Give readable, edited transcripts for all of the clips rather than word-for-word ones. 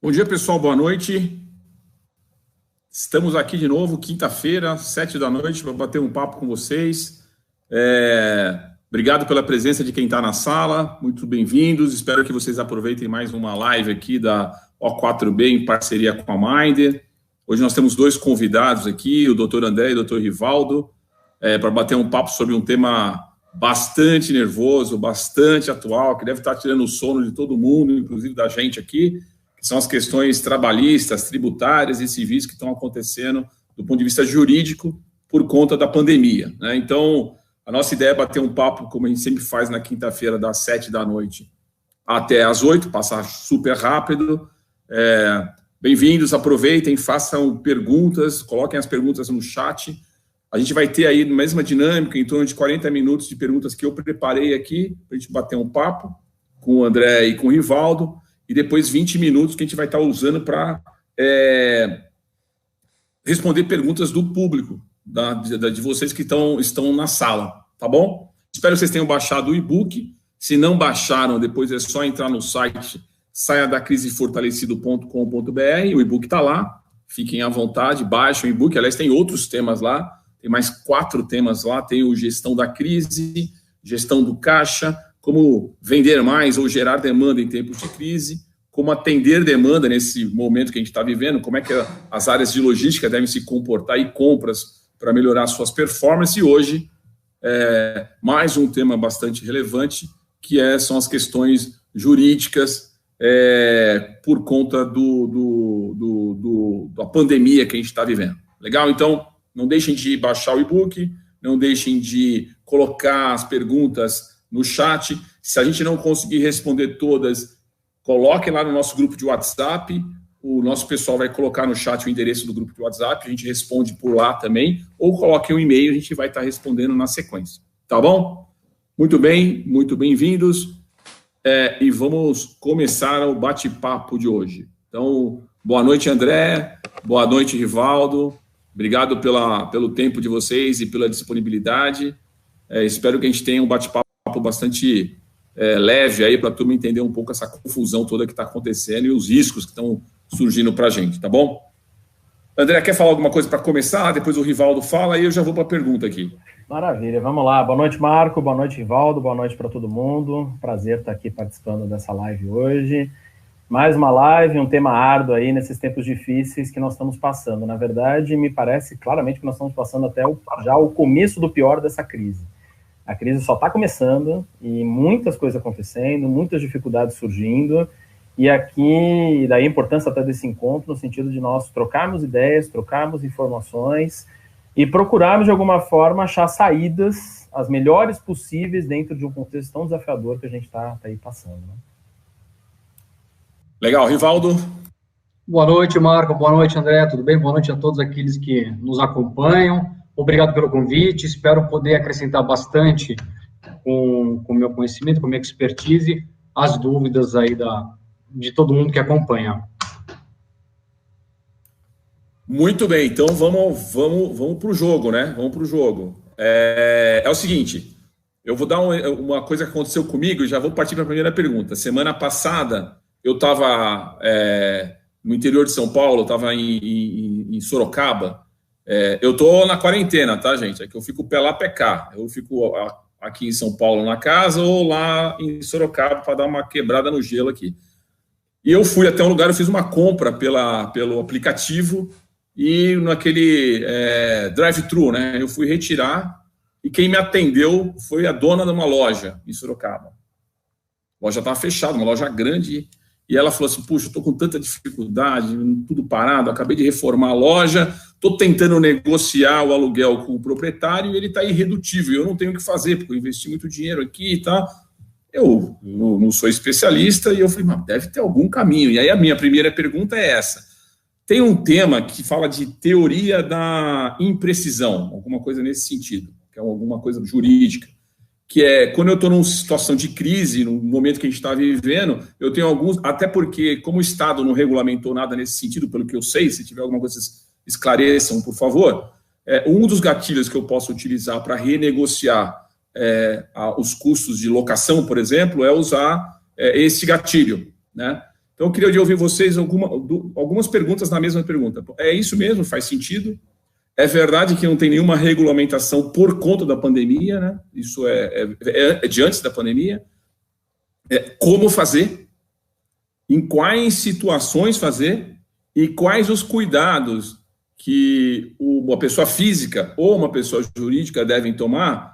Bom dia, pessoal, boa noite. Estamos aqui de novo, quinta-feira, 7 da noite, para bater um papo com vocês. Obrigado pela presença de quem está na sala, muito bem-vindos. Espero que vocês aproveitem mais uma live aqui da O4B em parceria com a Minder. Hoje nós temos dois convidados aqui, o Dr. André e o Dr. Rivaldo, para bater um papo sobre um tema bastante nervoso, bastante atual, que deve estar tirando o sono de todo mundo, inclusive da gente aqui, que são as questões trabalhistas, tributárias e civis que estão acontecendo do ponto de vista jurídico por conta da pandemia, né? Então, a nossa ideia é bater um papo, como a gente sempre faz na quinta-feira, das 7 da noite até às 8, passar super rápido. Bem-vindos, aproveitem, façam perguntas, coloquem as perguntas no chat. A gente vai ter aí a mesma dinâmica, em torno de 40 minutos de perguntas que eu preparei aqui, para a gente bater um papo com o André e com o Rivaldo, e depois 20 minutos que a gente vai estar usando para responder perguntas do público, de vocês que estão na sala, tá bom? Espero que vocês tenham baixado o e-book. Se não baixaram, depois é só entrar no site saiadacrisefortalecido.com.br, o e-book está lá, fiquem à vontade, baixem o e-book. Aliás, tem outros temas lá, tem mais 4 temas lá, tem o gestão da crise, gestão do caixa, como vender mais ou gerar demanda em tempos de crise, como atender demanda nesse momento que a gente está vivendo, como é que as áreas de logística devem se comportar e compras para melhorar suas performances. E hoje, mais um tema bastante relevante, que são as questões jurídicas por conta da pandemia que a gente está vivendo. Legal? Então, não deixem de baixar o e-book, não deixem de colocar as perguntas no chat. Se a gente não conseguir responder todas, coloquem lá no nosso grupo de WhatsApp. O nosso pessoal vai colocar no chat o endereço do grupo de WhatsApp, a gente responde por lá também, ou coloquem um e-mail, a gente vai estar respondendo na sequência. Tá bom? Muito bem, muito bem-vindos. E vamos começar o bate-papo de hoje. Então, boa noite, André. Boa noite, Rivaldo. Obrigado pelo tempo de vocês e pela disponibilidade. Espero que a gente tenha um bate-papo bastante leve aí para a turma entender um pouco essa confusão toda que está acontecendo e os riscos que estão surgindo para a gente, tá bom? André, quer falar alguma coisa para começar? Depois o Rivaldo fala e eu já vou para a pergunta aqui. Maravilha, vamos lá. Boa noite, Marco. Boa noite, Rivaldo. Boa noite para todo mundo. Prazer estar aqui participando dessa live hoje. Mais uma live, um tema árduo aí nesses tempos difíceis que nós estamos passando. Na verdade, me parece claramente que nós estamos passando até já o começo do pior dessa crise. A crise só está começando e muitas coisas acontecendo, muitas dificuldades surgindo. E aqui, daí a importância até desse encontro, no sentido de nós trocarmos ideias, trocarmos informações e procurarmos, de alguma forma, achar saídas, as melhores possíveis, dentro de um contexto tão desafiador que a gente está aí passando, né? Legal, Rivaldo. Boa noite, Marco. Boa noite, André. Tudo bem? Boa noite a todos aqueles que nos acompanham. Obrigado pelo convite. Espero poder acrescentar bastante com o meu conhecimento, com a minha expertise, as dúvidas aí de todo mundo que acompanha. Muito bem, então vamos para o jogo, né? Vamos para o jogo. É o seguinte, eu vou dar uma coisa que aconteceu comigo e já vou partir para a primeira pergunta. Semana passada, eu estava no interior de São Paulo, eu estava em Sorocaba. Eu estou na quarentena, tá, gente? É que eu fico pé lá, pé cá. Eu fico aqui em São Paulo na casa ou lá em Sorocaba para dar uma quebrada no gelo aqui. E eu fui até um lugar, eu fiz uma compra pelo aplicativo e naquele drive-thru, né? Eu fui retirar e quem me atendeu foi a dona de uma loja em Sorocaba. A loja estava fechada, uma loja grande. E ela falou assim, puxa, eu estou com tanta dificuldade, tudo parado, acabei de reformar a loja, estou tentando negociar o aluguel com o proprietário e ele está irredutível, eu não tenho o que fazer, porque eu investi muito dinheiro aqui e tal. Eu não sou especialista e eu falei, mas deve ter algum caminho. E aí a minha primeira pergunta é essa. Tem um tema que fala de teoria da imprecisão, alguma coisa nesse sentido, que é alguma coisa jurídica, que é quando eu estou numa situação de crise, no momento que a gente está vivendo, eu tenho alguns, até porque, como o Estado não regulamentou nada nesse sentido, pelo que eu sei, se tiver alguma coisa, esclareçam, por favor, um dos gatilhos que eu posso utilizar para renegociar os custos de locação, por exemplo, é usar esse gatilho, né? Então, eu queria ouvir vocês algumas perguntas na mesma pergunta. É isso mesmo? Faz sentido? É verdade que não tem nenhuma regulamentação por conta da pandemia, né? Isso é de antes da pandemia. Como fazer? Em quais situações fazer? E quais os cuidados que uma pessoa física ou uma pessoa jurídica devem tomar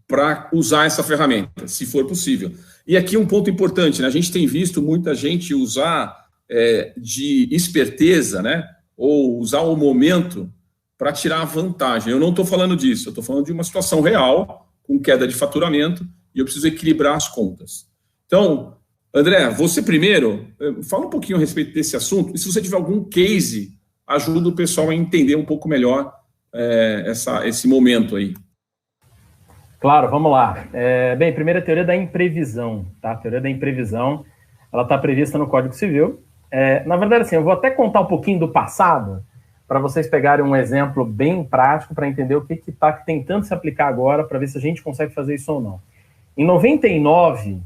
para usar essa ferramenta, se for possível. E aqui um ponto importante, né? A gente tem visto muita gente usar de esperteza, né? Ou usar o momento para tirar vantagem. Eu não estou falando disso, eu estou falando de uma situação real, com queda de faturamento, e eu preciso equilibrar as contas. Então, André, você primeiro, fala um pouquinho a respeito desse assunto, e se você tiver algum case, ajuda o pessoal a entender um pouco melhor esse momento aí. Claro, vamos lá. Bem, primeiro a teoria da imprevisão, tá? A teoria da imprevisão, ela está prevista no Código Civil. Na verdade, assim, eu vou até contar um pouquinho do passado, para vocês pegarem um exemplo bem prático para entender o que está tentando se aplicar agora, para ver se a gente consegue fazer isso ou não. Em 99,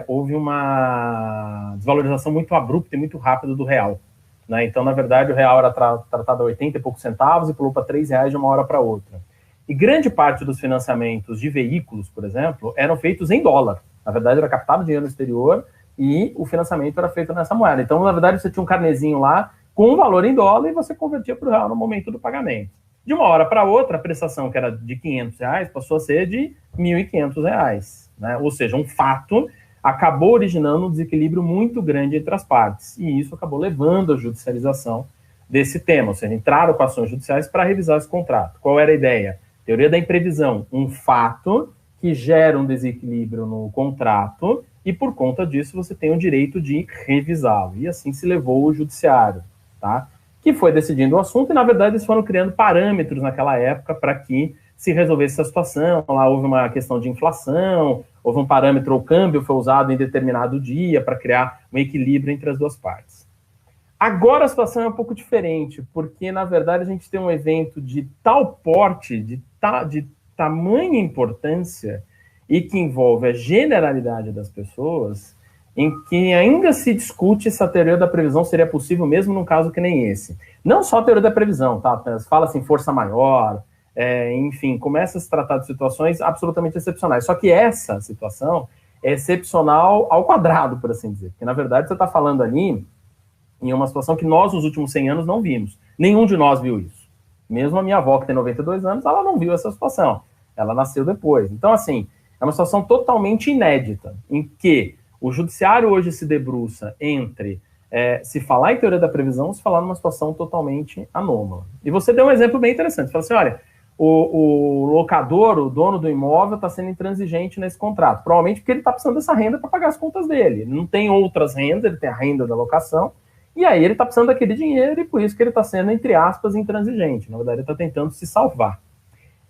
houve uma desvalorização muito abrupta e muito rápida do real, né? Então, na verdade, o real era tratado a 80 e poucos centavos e pulou para R$3 de uma hora para outra. E grande parte dos financiamentos de veículos, por exemplo, eram feitos em dólar. Na verdade, era captado dinheiro no exterior e o financiamento era feito nessa moeda. Então, na verdade, você tinha um carnezinho lá com um valor em dólar e você convertia para o real no momento do pagamento. De uma hora para outra, a prestação que era de R$500 passou a ser de R$1.500, né? Ou seja, um fato acabou originando um desequilíbrio muito grande entre as partes. E isso acabou levando à judicialização desse tema. Ou seja, entraram com ações judiciais para revisar esse contrato. Qual era a ideia? Teoria da imprevisão. Um fato que gera um desequilíbrio no contrato e, por conta disso, você tem o direito de revisá-lo. E assim se levou o judiciário, tá? Que foi decidindo o assunto e, na verdade, eles foram criando parâmetros naquela época para que se resolvesse essa situação. Lá houve uma questão de inflação, houve um parâmetro, o câmbio foi usado em determinado dia para criar um equilíbrio entre as duas partes. Agora a situação é um pouco diferente, porque, na verdade, a gente tem um evento de tal porte, de tamanha importância e que envolve a generalidade das pessoas, em que ainda se discute se a teoria da previsão seria possível mesmo num caso que nem esse. Não só a teoria da previsão, tá? Fala-se em força maior, enfim, começa a se tratar de situações absolutamente excepcionais. Só que essa situação é excepcional ao quadrado, por assim dizer. Porque, na verdade, você está falando ali em uma situação que nós, nos últimos 100 anos, não vimos. Nenhum de nós viu isso. Mesmo a minha avó, que tem 92 anos, ela não viu essa situação. Ela nasceu depois. Então, assim, é uma situação totalmente inédita, em que o judiciário hoje se debruça entre se falar em teoria da previsão ou se falar numa situação totalmente anômala. E você deu um exemplo bem interessante. Você falou assim, olha, o locador, o dono do imóvel, está sendo intransigente nesse contrato. Provavelmente porque ele está precisando dessa renda para pagar as contas dele. Ele não tem outras rendas, ele tem a renda da locação, e aí ele está precisando daquele dinheiro e por isso que ele está sendo, entre aspas, intransigente. Na verdade, ele está tentando se salvar.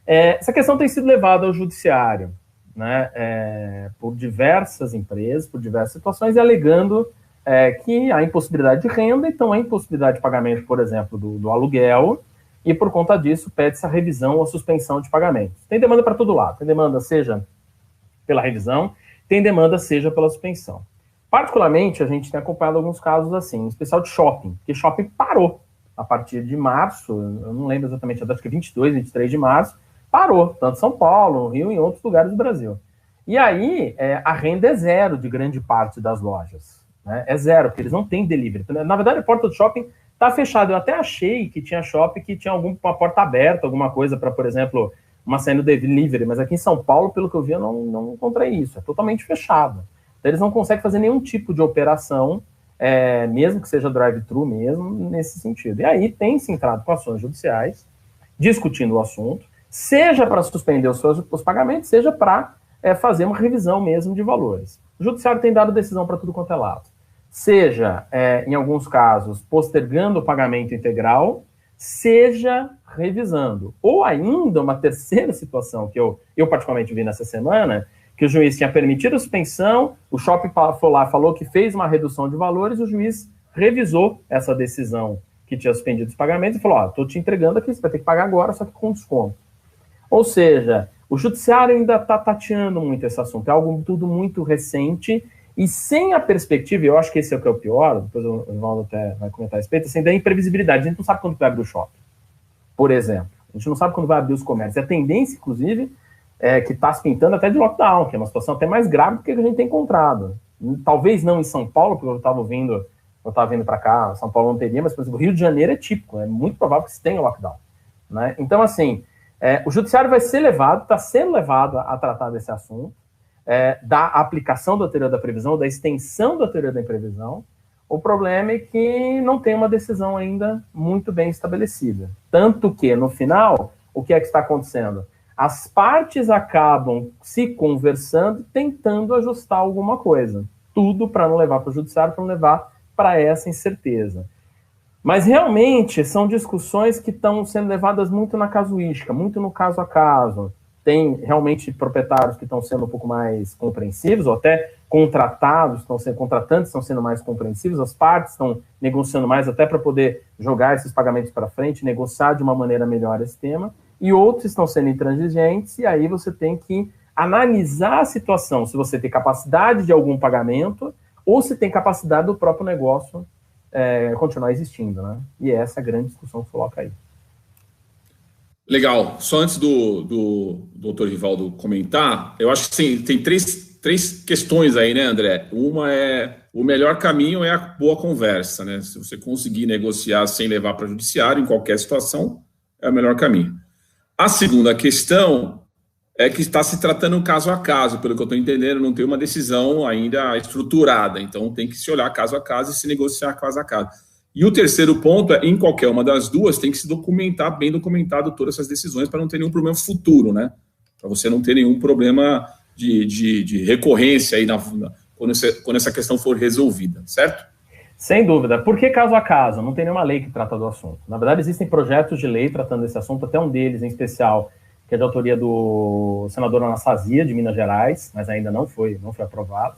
Essa questão tem sido levada ao judiciário, né, por diversas empresas, por diversas situações, e alegando que há impossibilidade de renda, então há impossibilidade de pagamento, por exemplo, do aluguel, e por conta disso pede-se a revisão ou a suspensão de pagamentos. Tem demanda para todo lado, tem demanda seja pela revisão, tem demanda seja pela suspensão. Particularmente, a gente tem acompanhado alguns casos assim, em especial de shopping, porque shopping parou a partir de março, eu não lembro exatamente a data, acho que 22, 23 de março, parou, tanto São Paulo, Rio e em outros lugares do Brasil. E aí, a renda é zero de grande parte das lojas, né? É zero, porque eles não têm delivery. Na verdade, a porta do shopping está fechada. Eu até achei que tinha shopping que tinha uma porta aberta, alguma coisa para, por exemplo, uma saída do delivery, mas aqui em São Paulo, pelo que eu vi, eu não encontrei isso. É totalmente fechado. Então, eles não conseguem fazer nenhum tipo de operação, mesmo que seja drive-thru mesmo, nesse sentido. E aí tem se entrado com ações judiciais, discutindo o assunto, seja para suspender os pagamentos, seja para fazer uma revisão mesmo de valores. O judiciário tem dado decisão para tudo quanto é lado. Seja, em alguns casos, postergando o pagamento integral, seja revisando. Ou ainda uma terceira situação, que eu particularmente vi nessa semana, que o juiz tinha permitido a suspensão, o shopping foi lá, falou que fez uma redução de valores, o juiz revisou essa decisão que tinha suspendido os pagamentos e falou, estou te entregando aqui, você vai ter que pagar agora, só que com desconto. Ou seja, o judiciário ainda está tateando muito esse assunto, é algo tudo muito recente E sem a perspectiva, eu acho que esse é o que é o pior, depois o Evaldo até vai comentar a respeito, assim, da imprevisibilidade. A gente não sabe quando vai abrir o shopping, por exemplo. A gente não sabe quando vai abrir os comércios. A tendência, inclusive, é que está se pintando até de lockdown, que é uma situação até mais grave do que a gente tem encontrado. Talvez não em São Paulo, porque eu estava vindo para cá, São Paulo não teria, mas, por exemplo, o Rio de Janeiro é típico, é muito provável que se tenha lockdown. Né? Então, assim, o judiciário vai ser levado, está sendo levado a tratar desse assunto, da aplicação da teoria da previsão, da extensão da teoria da previsão. O problema é que não tem uma decisão ainda muito bem estabelecida. Tanto que, no final, o que é que está acontecendo? As partes acabam se conversando, tentando ajustar alguma coisa. Tudo para não levar para o judiciário, para não levar para essa incerteza. Mas, realmente, são discussões que estão sendo levadas muito na casuística, muito no caso a caso. Tem, realmente, proprietários que estão sendo um pouco mais compreensivos, ou até contratantes estão sendo mais compreensivos, as partes estão negociando mais até para poder jogar esses pagamentos para frente, negociar de uma maneira melhor esse tema, e outros estão sendo intransigentes, e aí você tem que analisar a situação, se você tem capacidade de algum pagamento, ou se tem capacidade do próprio negócio continuar existindo, né? E essa é a grande discussão que coloca aí. Legal. Só antes do doutor Rivaldo comentar, eu acho que sim, tem três questões aí, né, André? Uma é, o melhor caminho é a boa conversa, né? Se você conseguir negociar sem levar para o judiciário, em qualquer situação, é o melhor caminho. A segunda questão é que está se tratando caso a caso, pelo que eu estou entendendo, não tem uma decisão ainda estruturada, então tem que se olhar caso a caso e se negociar caso a caso. E o terceiro ponto é, em qualquer uma das duas, tem que se documentar, bem documentado todas essas decisões para não ter nenhum problema futuro, né? Para você não ter nenhum problema de recorrência aí quando essa questão for resolvida, certo? Sem dúvida. Por que caso a caso? Não tem nenhuma lei que trata do assunto. Na verdade, existem projetos de lei tratando desse assunto, até um deles em especial, que é de autoria do senador Anastasia, de Minas Gerais, mas ainda não foi aprovado.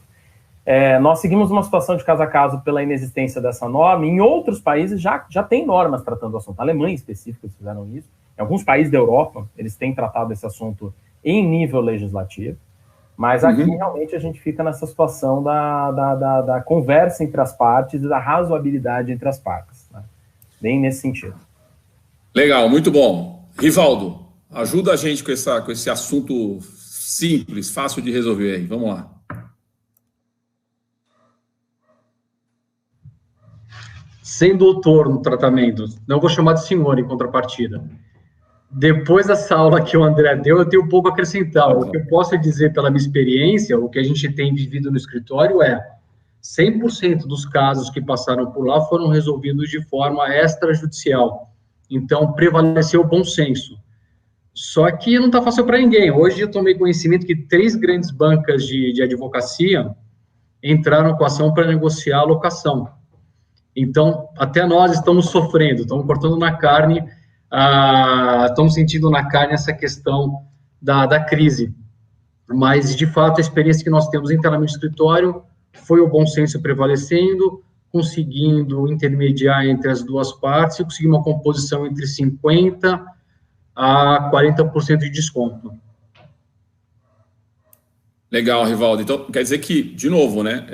Nós seguimos uma situação de caso a caso pela inexistência dessa norma. Em outros países já tem normas tratando do assunto. A Alemanha, em específico, eles fizeram isso. Em alguns países da Europa, eles têm tratado esse assunto em nível legislativo. Mas aqui, realmente, a gente fica nessa situação da conversa entre as partes e da razoabilidade entre as partes. Né? Bem nesse sentido. Legal, muito bom. Rivaldo, ajuda a gente com esse assunto simples, fácil de resolver aí. Vamos lá. Sem doutor no tratamento, não vou chamar de senhor em contrapartida. Depois dessa aula que o André deu, eu tenho um pouco a acrescentar. O que eu posso dizer pela minha experiência, o que a gente tem vivido no escritório 100% dos casos que passaram por lá foram resolvidos de forma extrajudicial. Então, prevaleceu o bom senso. Só que não está fácil para ninguém. Hoje eu tomei conhecimento que 3 grandes bancas de advocacia entraram com ação para negociar a locação. Então, até nós estamos sofrendo, estamos cortando na carne, estamos sentindo na carne essa questão da crise. Mas, de fato, a experiência que nós temos internamente no escritório foi o bom senso prevalecendo, conseguindo intermediar entre as duas partes e conseguir uma composição entre 50% a 40% de desconto. Legal, Rivaldo. Então, quer dizer que, de novo, né,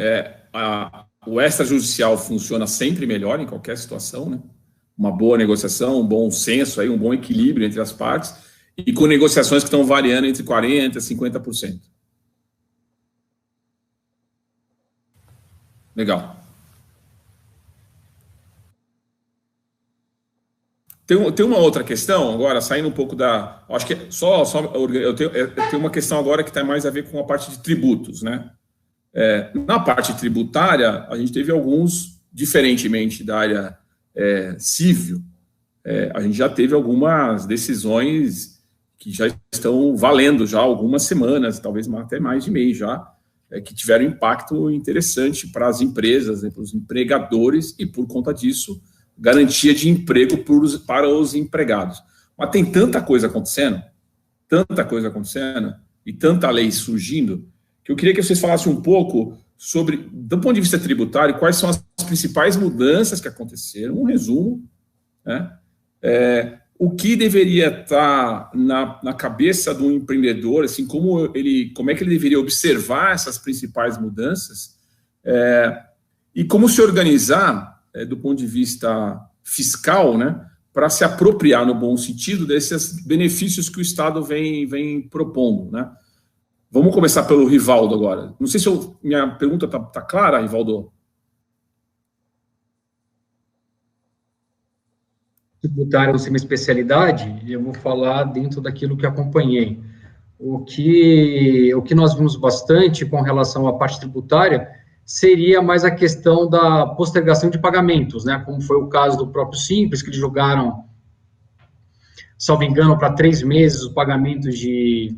o extrajudicial funciona sempre melhor em qualquer situação, né? Uma boa negociação, um bom senso, aí, um bom equilíbrio entre as partes, e com negociações que estão variando entre 40% e 50%. Legal. Tem uma outra questão, agora, saindo um pouco da... Acho que eu tenho uma questão agora que tem mais a ver com a parte de tributos, né? Na parte tributária, a gente teve alguns, diferentemente da área civil, a gente já teve algumas decisões que já estão valendo já algumas semanas, talvez até mais de mês já, que tiveram impacto interessante para as empresas, né, para os empregadores e, por conta disso, garantia de emprego para os empregados. Mas tem tanta coisa acontecendo, e tanta lei surgindo, que eu queria que vocês falassem um pouco sobre, do ponto de vista tributário, quais são as principais mudanças que aconteceram, um resumo, né? O que deveria estar na cabeça do empreendedor, assim, como é que ele deveria observar essas principais mudanças E como se organizar, do ponto de vista fiscal, né, para se apropriar, no bom sentido, desses benefícios que o Estado vem propondo, né? Vamos começar pelo Rivaldo agora. Não sei se minha pergunta está clara, Rivaldo. Tributário ser uma especialidade, eu vou falar dentro daquilo que acompanhei. O que nós vimos bastante com relação à parte tributária seria mais a questão da postergação de pagamentos, né? Como foi o caso do próprio Simples, que eles jogaram, salvo engano, para 3 meses os pagamentos de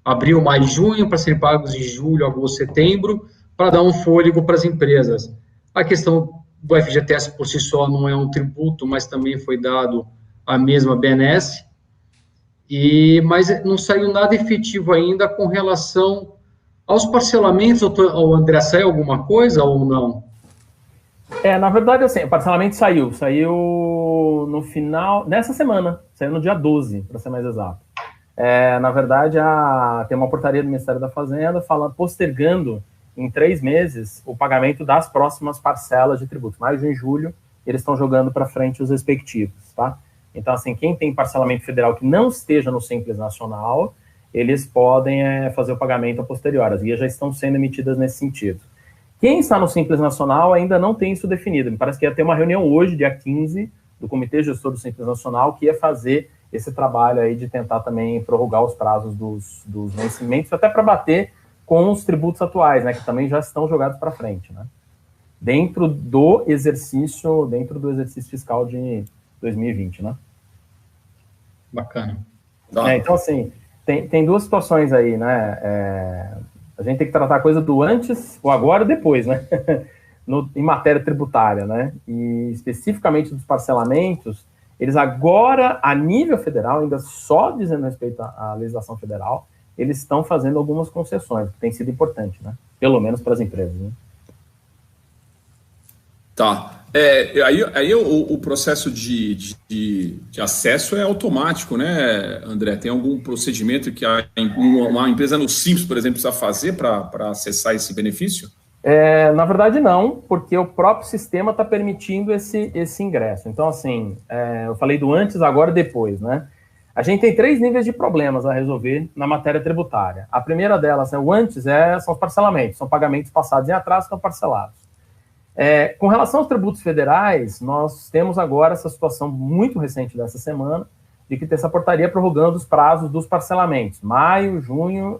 abril, maio e junho, para serem pagos em julho, agosto, setembro, para dar um fôlego para as empresas. A questão do FGTS por si só não é um tributo, mas também foi dado a mesma BNS, mas não saiu nada efetivo ainda com relação aos parcelamentos. O André, saiu alguma coisa ou não? Na verdade, assim, o parcelamento saiu no final, nessa semana, saiu no dia 12, para ser mais exato. Na verdade, tem uma portaria do Ministério da Fazenda postergando em 3 meses o pagamento das próximas parcelas de tributos. Maio, junho e julho, eles estão jogando para frente os respectivos, tá? Então, assim, quem tem parcelamento federal que não esteja no Simples Nacional, eles podem fazer o pagamento a posteriori. As guias já estão sendo emitidas nesse sentido. Quem está no Simples Nacional ainda não tem isso definido. Me parece que ia ter uma reunião hoje, dia 15, do Comitê Gestor do Simples Nacional, que ia fazer esse trabalho aí de tentar também prorrogar os prazos dos vencimentos, até para bater com os tributos atuais, né, que também já estão jogados para frente, né, dentro do exercício fiscal de 2020, né. Bacana. Então, assim, tem 2 situações aí, né, a gente tem que tratar a coisa do antes, o agora e depois, né, em matéria tributária, né, e especificamente dos parcelamentos, eles agora, a nível federal, ainda só dizendo respeito à legislação federal, eles estão fazendo algumas concessões, que tem sido importante, né? Pelo menos para as empresas, né? Tá. Aí o processo de acesso é automático, né, André? Tem algum procedimento que uma empresa no Simples, por exemplo, precisa fazer para acessar esse benefício? Na verdade, não, porque o próprio sistema está permitindo esse ingresso. Então, assim, eu falei do antes, agora e depois, né? A gente tem 3 níveis de problemas a resolver na matéria tributária. A primeira delas, o antes, são os parcelamentos, são pagamentos passados em atraso que estão parcelados. Com relação aos tributos federais, nós temos agora essa situação muito recente dessa semana, de que tem essa portaria prorrogando os prazos dos parcelamentos. Maio, junho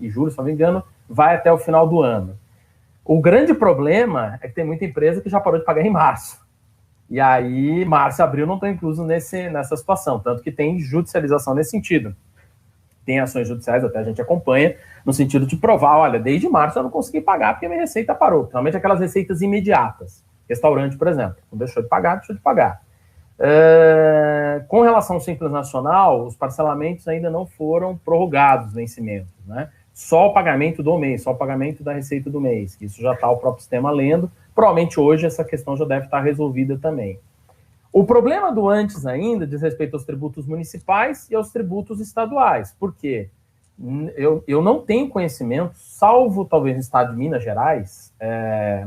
e julho, se não me engano, vai até o final do ano. O grande problema é que tem muita empresa que já parou de pagar em março. E aí, março e abril não estão inclusos nessa situação, tanto que tem judicialização nesse sentido. Tem ações judiciais, até a gente acompanha, no sentido de provar, olha, desde março eu não consegui pagar porque a minha receita parou. Principalmente aquelas receitas imediatas. Restaurante, por exemplo, não deixou de pagar, deixou de pagar. Com relação ao Simples Nacional, os parcelamentos ainda não foram prorrogados, vencimentos, né? Só o pagamento do mês, só o pagamento da receita do mês, que isso já está o próprio sistema lendo. Provavelmente hoje essa questão já deve estar resolvida também. O problema do antes ainda diz respeito aos tributos municipais e aos tributos estaduais. Por quê? Eu não tenho conhecimento, salvo talvez no estado de Minas Gerais,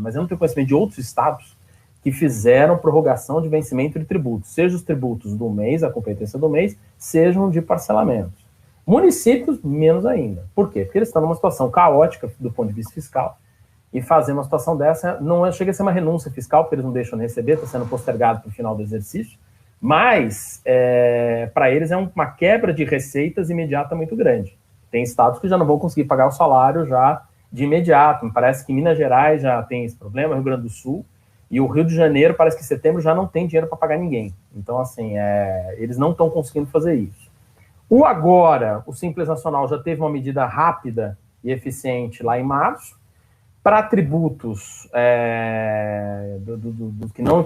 mas eu não tenho conhecimento de outros estados que fizeram prorrogação de vencimento de tributos, seja os tributos do mês, a competência do mês, sejam de parcelamentos. Municípios, menos ainda. Por quê? Porque eles estão numa situação caótica do ponto de vista fiscal, e fazer uma situação dessa não chega a ser uma renúncia fiscal, porque eles não deixam de receber, está sendo postergado para o final do exercício, mas para eles é uma quebra de receitas imediata muito grande. Tem estados que já não vão conseguir pagar o salário já de imediato. Me parece que Minas Gerais já tem esse problema, Rio Grande do Sul, e o Rio de Janeiro parece que em setembro já não tem dinheiro para pagar ninguém. Então, assim, eles não estão conseguindo fazer isso. O Simples Nacional já teve uma medida rápida e eficiente lá em março. Para tributos do que não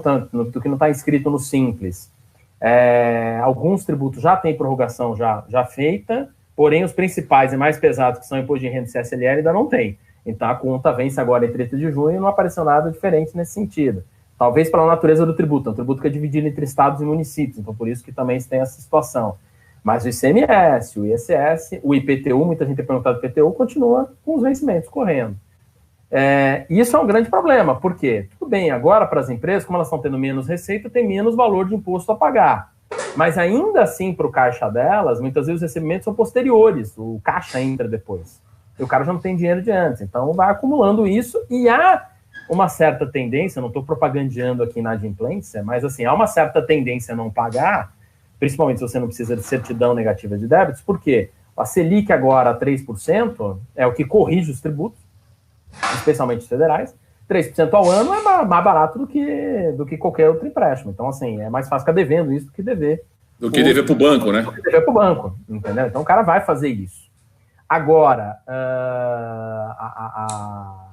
está inscrito no Simples, alguns tributos já têm prorrogação já feita, porém os principais e mais pesados, que são imposto de renda e CSLL, ainda não tem. Então a conta vence agora em 30 de junho e não apareceu nada diferente nesse sentido. Talvez pela natureza do tributo, é um tributo que é dividido entre estados e municípios, então por isso que também tem essa situação. Mas o ICMS, o ISS, o IPTU, muita gente tem perguntado do IPTU, continua com os vencimentos correndo. Isso é um grande problema, por quê? Tudo bem, agora para as empresas, como elas estão tendo menos receita, tem menos valor de imposto a pagar. Mas ainda assim, para o caixa delas, muitas vezes os recebimentos são posteriores, o caixa entra depois. E o cara já não tem dinheiro de antes, então vai acumulando isso, e há uma certa tendência, não estou propagandeando aqui inadimplência, mas assim, há uma certa tendência a não pagar, principalmente se você não precisa de certidão negativa de débitos, porque a Selic agora a 3% é o que corrige os tributos, especialmente os federais. 3% ao ano é mais barato do que qualquer outro empréstimo. Então, assim, é mais fácil ficar devendo isso do que dever. Do que dever para o banco, né? Do que dever para o banco, entendeu? Então, o cara vai fazer isso. Agora, a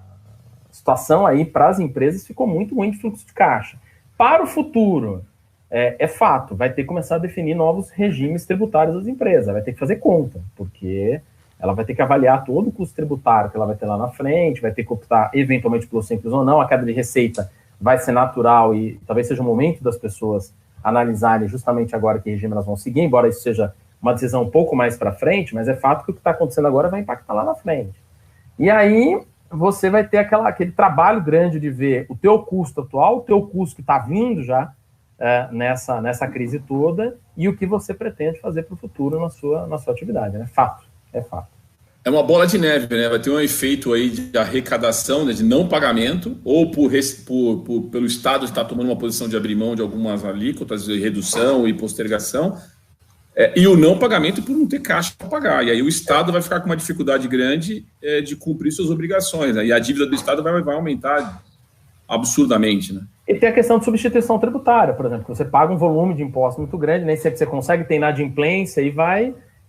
situação aí para as empresas ficou muito ruim de fluxo de caixa. Para o futuro, é fato, vai ter que começar a definir novos regimes tributários das empresas, vai ter que fazer conta, porque ela vai ter que avaliar todo o custo tributário que ela vai ter lá na frente, vai ter que optar eventualmente pelo simples ou não, a queda de receita vai ser natural e talvez seja o momento das pessoas analisarem justamente agora que regime elas vão seguir, embora isso seja uma decisão um pouco mais para frente, mas é fato que o que está acontecendo agora vai impactar lá na frente. E aí você vai ter aquele trabalho grande de ver o teu custo atual, o teu custo que está vindo já nessa crise toda e o que você pretende fazer para o futuro na sua atividade, né? É fato. É uma bola de neve, né? Vai ter um efeito aí de arrecadação, né, de não pagamento, ou pelo Estado estar tomando uma posição de abrir mão de algumas alíquotas, de redução e postergação, e o não pagamento por não ter caixa para pagar. E aí o Estado vai ficar com uma dificuldade grande de cumprir suas obrigações, né? E a dívida do Estado vai aumentar absurdamente, né? E tem a questão de substituição tributária, por exemplo, que você paga um volume de impostos muito grande, nem sempre você consegue ter inadimplência e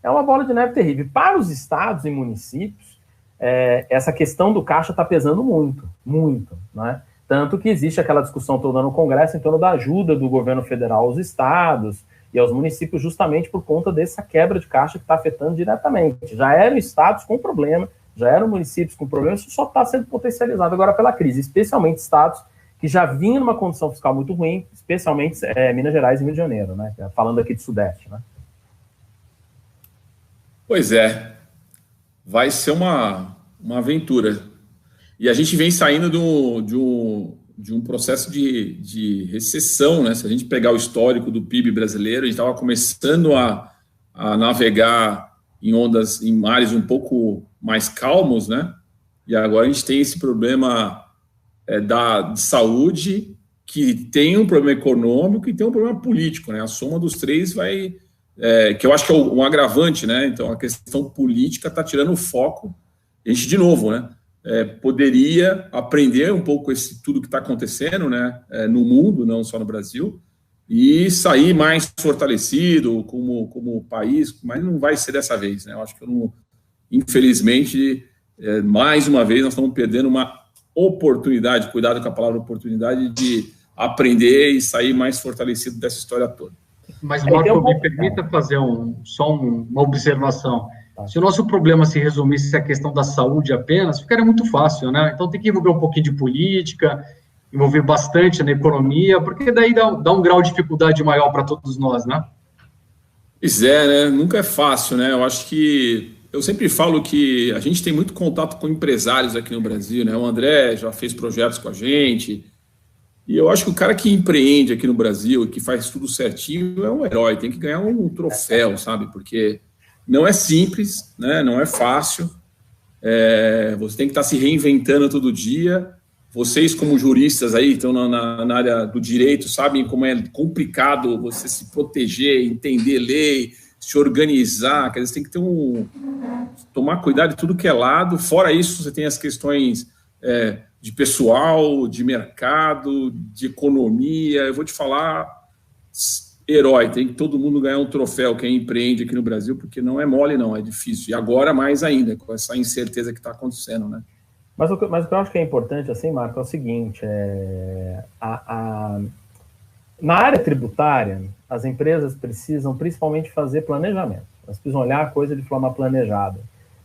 é uma bola de neve terrível. Para os estados e municípios, essa questão do caixa está pesando muito, muito, né? Tanto que existe aquela discussão toda no Congresso em torno da ajuda do governo federal aos estados e aos municípios justamente por conta dessa quebra de caixa que está afetando diretamente. Já eram estados com problema, já eram municípios com problema, isso só está sendo potencializado agora pela crise, especialmente estados que já vinham numa condição fiscal muito ruim, especialmente Minas Gerais e Rio de Janeiro, né? Falando aqui do Sudeste, né? Pois é, vai ser uma aventura. E a gente vem saindo de um processo de recessão, né? Se a gente pegar o histórico do PIB brasileiro, a gente estava começando a navegar em mares um pouco mais calmos, né? E agora a gente tem esse problema de saúde, que tem um problema econômico e tem um problema político, né? A soma dos três vai... que eu acho que é um agravante, né? Então, a questão política está tirando o foco. A gente, de novo, né? Poderia aprender um pouco tudo que está acontecendo, né? No mundo, não só no Brasil, e sair mais fortalecido como país, mas não vai ser dessa vez, né? Eu acho que, infelizmente, mais uma vez, nós estamos perdendo uma oportunidade, cuidado com a palavra oportunidade, de aprender e sair mais fortalecido dessa história toda. Mas, Marco, me permita fazer uma observação. Se o nosso problema se resumisse à questão da saúde apenas, ficaria muito fácil, né? Então tem que envolver um pouquinho de política, envolver bastante na economia, porque daí dá um grau de dificuldade maior para todos nós, né? Pois é, né? Nunca é fácil, né? Eu acho que... Eu sempre falo que a gente tem muito contato com empresários aqui no Brasil, né? O André já fez projetos com a gente... E eu acho que o cara que empreende aqui no Brasil e que faz tudo certinho é um herói, tem que ganhar um troféu, sabe? Porque não é simples, né? Não é fácil. Você tem que estar se reinventando todo dia. Vocês, como juristas aí, estão na área do direito, sabem como é complicado você se proteger, entender lei, se organizar. Quer dizer, você tem que tomar cuidado de tudo que é lado. Fora isso, você tem as questões... de pessoal, de mercado, de economia. Eu vou te falar, herói, tem que todo mundo ganhar um troféu, quem empreende aqui no Brasil, porque não é mole, não, é difícil. E agora mais ainda, com essa incerteza que está acontecendo, né? Mas o que eu acho que é importante, assim, Marco, é o seguinte, na área tributária, as empresas precisam principalmente fazer planejamento. Elas precisam olhar a coisa de forma planejada.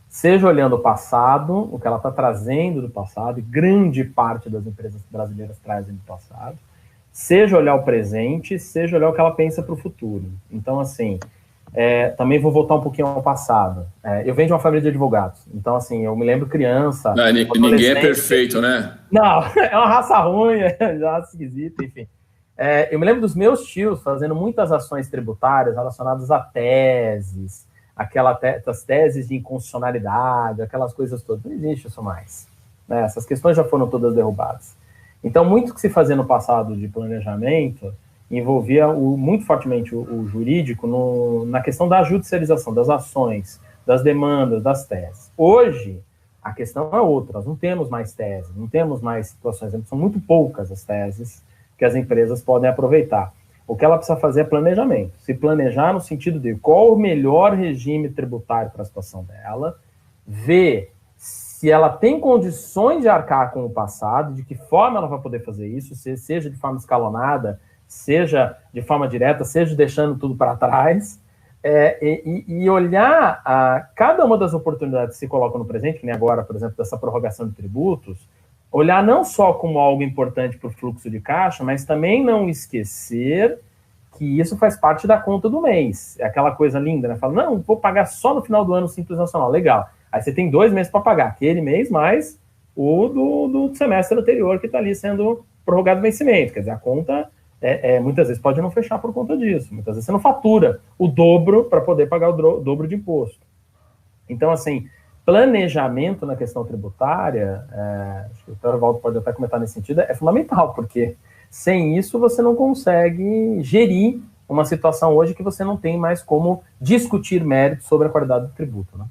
Seja olhando o passado, o que ela está trazendo do passado, e grande parte das empresas brasileiras trazem do passado, seja olhar o presente, seja olhar o que ela pensa para o futuro. Então, assim, Também vou voltar um pouquinho ao passado. Eu venho de uma família de advogados, então, assim, eu me lembro criança... Não, ninguém é perfeito, né? Não, é uma raça ruim, é uma raça esquisita, enfim. Eu me lembro dos meus tios fazendo muitas ações tributárias relacionadas a teses, as teses de inconstitucionalidade, aquelas coisas todas. Não existe isso mais, né? Essas questões já foram todas derrubadas. Então, muito que se fazia no passado de planejamento envolvia muito fortemente o jurídico na questão da judicialização das ações, das demandas, das teses. Hoje, a questão é outra. Nós não temos mais teses, não temos mais situações. São muito poucas as teses que as empresas podem aproveitar. O que ela precisa fazer é planejamento. Se planejar no sentido de qual o melhor regime tributário para a situação dela, ver se ela tem condições de arcar com o passado, de que forma ela vai poder fazer isso, seja de forma escalonada, seja de forma direta, seja deixando tudo para trás, e olhar cada uma das oportunidades que se colocam no presente, que nem agora, por exemplo, dessa prorrogação de tributos, olhar não só como algo importante para o fluxo de caixa, mas também não esquecer que isso faz parte da conta do mês. É aquela coisa linda, né? Fala, não, vou pagar só no final do ano o Simples Nacional. Legal. Aí você tem 2 meses para pagar, aquele mês mais o do semestre anterior que está ali sendo prorrogado o vencimento. Quer dizer, a conta muitas vezes pode não fechar por conta disso. Muitas vezes você não fatura o dobro para poder pagar o dobro de imposto. Então, assim, planejamento na questão tributária, acho que o Teovaldo pode até comentar nesse sentido, é fundamental, porque sem isso você não consegue gerir uma situação hoje que você não tem mais como discutir méritos sobre a qualidade do tributo, né?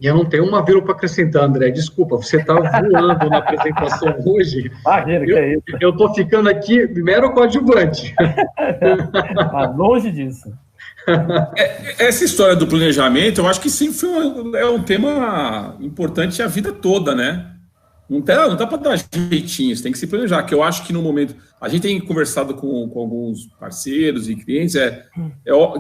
E eu não tenho uma vírgula para acrescentar, André. Desculpa, você está voando na apresentação hoje. Imagina, que é isso. Eu estou ficando aqui mero coadjuvante. Longe disso. Essa história do planejamento, eu acho que sempre foi um tema importante a vida toda, né? Não dá para dar jeitinhos, tem que se planejar, que eu acho que no momento... A gente tem conversado com alguns parceiros e clientes,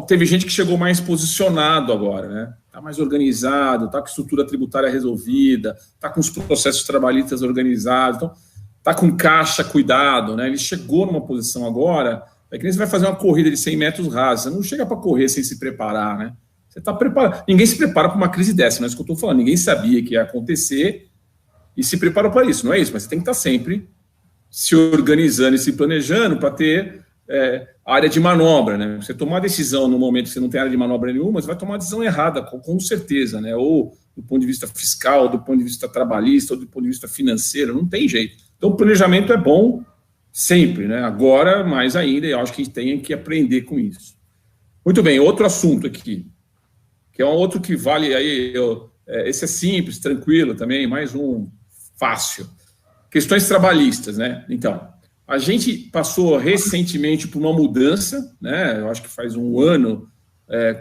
teve gente que chegou mais posicionado agora, né? Está mais organizado, está com a estrutura tributária resolvida, está com os processos trabalhistas organizados, então está com caixa cuidado, né? Ele chegou numa posição agora, que nem você vai fazer uma corrida de 100 metros rasos, você não chega para correr sem se preparar, né? Você está preparado. Ninguém se prepara para uma crise dessa, não é isso que eu estou falando. Ninguém sabia que ia acontecer e se preparou para isso, não é isso? Mas você tem que estar sempre se organizando e se planejando para ter área de manobra, né? Você tomar decisão no momento que você não tem área de manobra nenhuma, você vai tomar a decisão errada, com certeza, né? Ou do ponto de vista fiscal, ou do ponto de vista trabalhista, ou do ponto de vista financeiro, não tem jeito. Então, o planejamento é bom sempre, né? Agora, mais ainda, eu acho que a gente tem que aprender com isso. Muito bem, outro assunto aqui, que é um outro que vale aí, esse é simples, tranquilo também, mais um fácil. Questões trabalhistas, né? Então, a gente passou recentemente por uma mudança, né? Eu acho que faz um ano,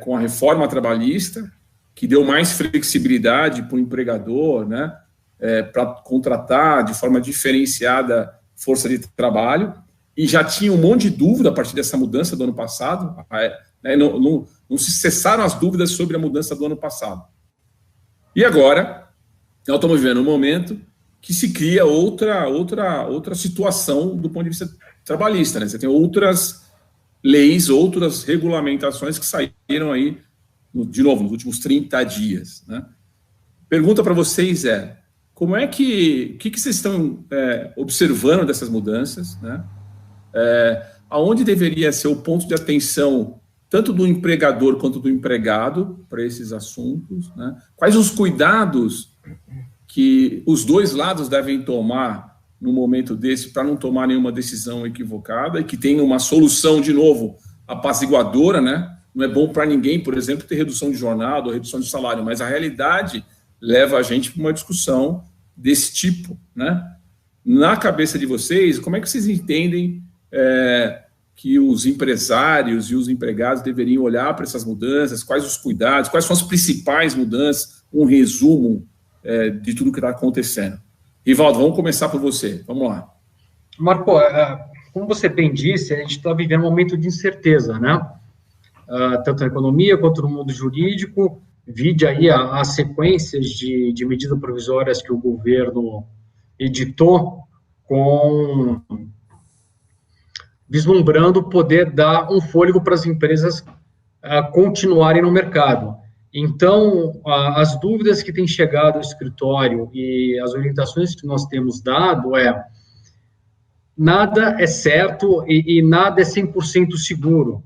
com a reforma trabalhista, que deu mais flexibilidade para o empregador, né? Para contratar de forma diferenciada força de trabalho, e já tinha um monte de dúvida a partir dessa mudança do ano passado, né? Não se cessaram as dúvidas sobre a mudança do ano passado. E agora, nós estamos vivendo um momento que se cria outra situação do ponto de vista trabalhista, né? Você tem outras leis, outras regulamentações que saíram aí, de novo, nos últimos 30 dias, né? Pergunta para vocês como é que vocês estão observando dessas mudanças, né? Aonde deveria ser o ponto de atenção tanto do empregador quanto do empregado para esses assuntos, né? Quais os cuidados que os dois lados devem tomar no momento desse para não tomar nenhuma decisão equivocada e que tenha uma solução, de novo, apaziguadora, né? Não é bom para ninguém, por exemplo, ter redução de jornada ou redução de salário, mas a realidade leva a gente para uma discussão desse tipo, né? Na cabeça de vocês, como é que vocês entendem que os empresários e os empregados deveriam olhar para essas mudanças? Quais os cuidados? Quais são as principais mudanças? Um resumo de tudo que está acontecendo. Rivaldo, vamos começar por você. Vamos lá. Marco, como você bem disse, a gente está vivendo um momento de incerteza, né? Tanto na economia quanto no mundo jurídico. Vide aí as sequências de medidas provisórias que o governo editou com vislumbrando poder dar um fôlego para as empresas continuarem no mercado. Então, as dúvidas que têm chegado ao escritório e as orientações que nós temos dado nada é certo e nada é 100% seguro,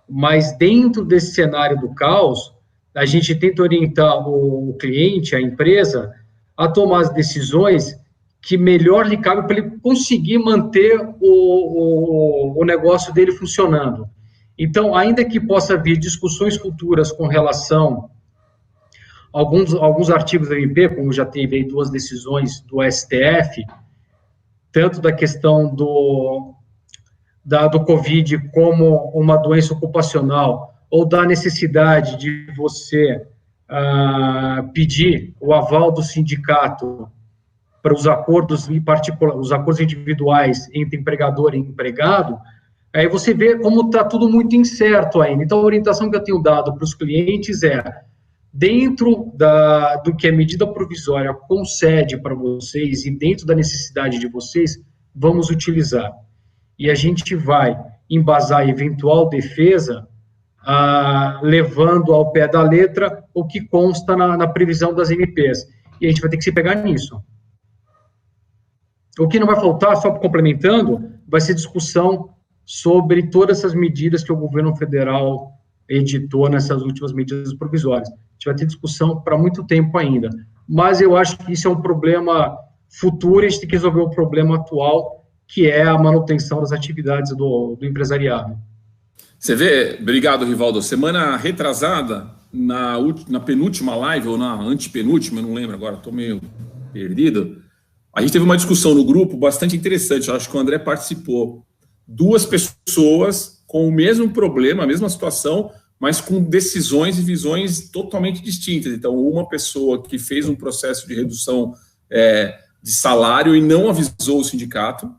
mas dentro desse cenário do caos, a gente tenta orientar o cliente, a empresa, a tomar as decisões que melhor lhe cabe para ele conseguir manter o negócio dele funcionando. Então, ainda que possa vir discussões futuras com relação a alguns artigos da MP, como já teve aí 2 decisões do STF, tanto da questão do Covid como uma doença ocupacional, ou da necessidade de você pedir o aval do sindicato para os acordos em particular, os acordos individuais entre empregador e empregado, aí você vê como está tudo muito incerto ainda. Então, a orientação que eu tenho dado para os clientes dentro do que a medida provisória concede para vocês e dentro da necessidade de vocês, vamos utilizar. E a gente vai embasar a eventual defesa levando ao pé da letra o que consta na previsão das MPs. E a gente vai ter que se pegar nisso. O que não vai faltar, só complementando, vai ser discussão sobre todas essas medidas que o governo federal editou nessas últimas medidas provisórias. A gente vai ter discussão para muito tempo ainda. Mas eu acho que isso é um problema futuro e a gente tem que resolver o problema atual, que é a manutenção das atividades do empresariado. Você vê, obrigado, Rivaldo. Semana retrasada, na penúltima live, ou na antepenúltima, eu não lembro agora, estou meio perdido, a gente teve uma discussão no grupo bastante interessante, eu acho que o André participou. 2 pessoas com o mesmo problema, a mesma situação, mas com decisões e visões totalmente distintas. Então, uma pessoa que fez um processo de redução de salário e não avisou o sindicato,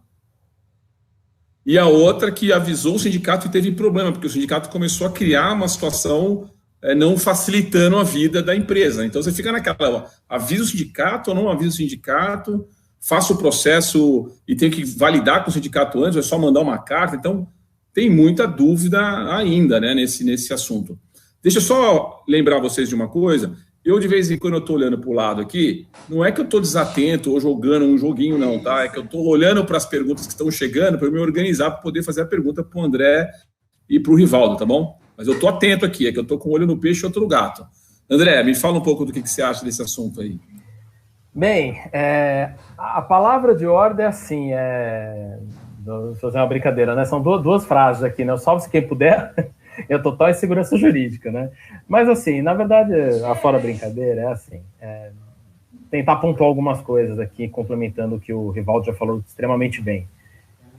e a outra que avisou o sindicato e teve problema, porque o sindicato começou a criar uma situação não facilitando a vida da empresa. Então, você fica naquela, avisa o sindicato ou não avisa o sindicato, faça o processo e tem que validar com o sindicato antes, ou é só mandar uma carta. Então, tem muita dúvida ainda, né, nesse assunto. Deixa eu só lembrar vocês de uma coisa. Eu, de vez em quando, eu estou olhando para o lado aqui, não é que eu estou desatento ou jogando um joguinho, não, tá? É que eu estou olhando para as perguntas que estão chegando para eu me organizar para poder fazer a pergunta para o André e para o Rivaldo, tá bom? Mas eu estou atento aqui, é que eu estou com um olho no peixe e outro no gato. André, me fala um pouco do que você acha desse assunto aí. Bem, a palavra de ordem é assim, vou fazer uma brincadeira, né? São duas frases aqui, né? Salve-se quem puder, é total insegurança jurídica, né? Mas assim, na verdade, fora brincadeira, é assim, tentar pontuar algumas coisas aqui, complementando o que o Rivaldo já falou extremamente bem.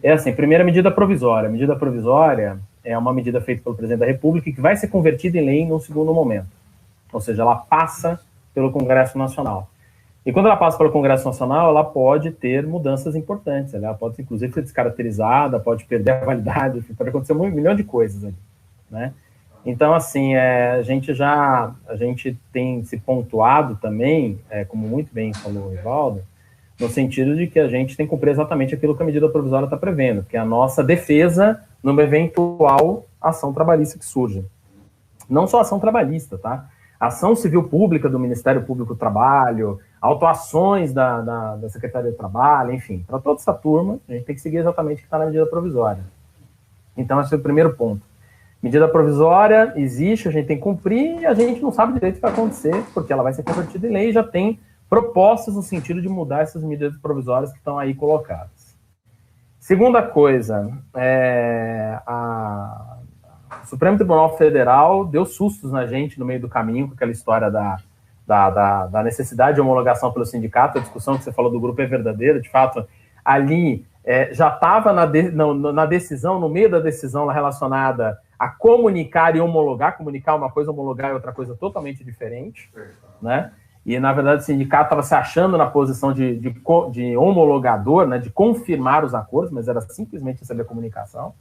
É assim, primeira medida provisória. A medida provisória é uma medida feita pelo presidente da República que vai ser convertida em lei num segundo momento. Ou seja, ela passa pelo Congresso Nacional. E quando ela passa pelo Congresso Nacional, ela pode ter mudanças importantes. Ela pode, inclusive, ser descaracterizada, pode perder a validade, pode acontecer um milhão de coisas ali, né? Então, assim, a gente tem se pontuado também, como muito bem falou o Rivaldo, no sentido de que a gente tem que cumprir exatamente aquilo que a medida provisória está prevendo, que é a nossa defesa numa eventual ação trabalhista que surja. Não só ação trabalhista, tá? Ação civil pública do Ministério Público do Trabalho, autuações da Secretaria de Trabalho, enfim, para toda essa turma, a gente tem que seguir exatamente o que está na medida provisória. Então, esse é o primeiro ponto. Medida provisória existe, a gente tem que cumprir, e a gente não sabe direito o que vai acontecer, porque ela vai ser convertida em lei e já tem propostas no sentido de mudar essas medidas provisórias que estão aí colocadas. Segunda coisa, o Supremo Tribunal Federal deu sustos na gente no meio do caminho com aquela história da necessidade de homologação pelo sindicato. A discussão que você falou do grupo é verdadeira, de fato, ali já estava na decisão, no meio da decisão relacionada a comunicar e homologar. Comunicar uma coisa, homologar é outra coisa totalmente diferente, né? E, na verdade, o sindicato estava se achando na posição de homologador, né, de confirmar os acordos, mas era simplesmente receber comunicação,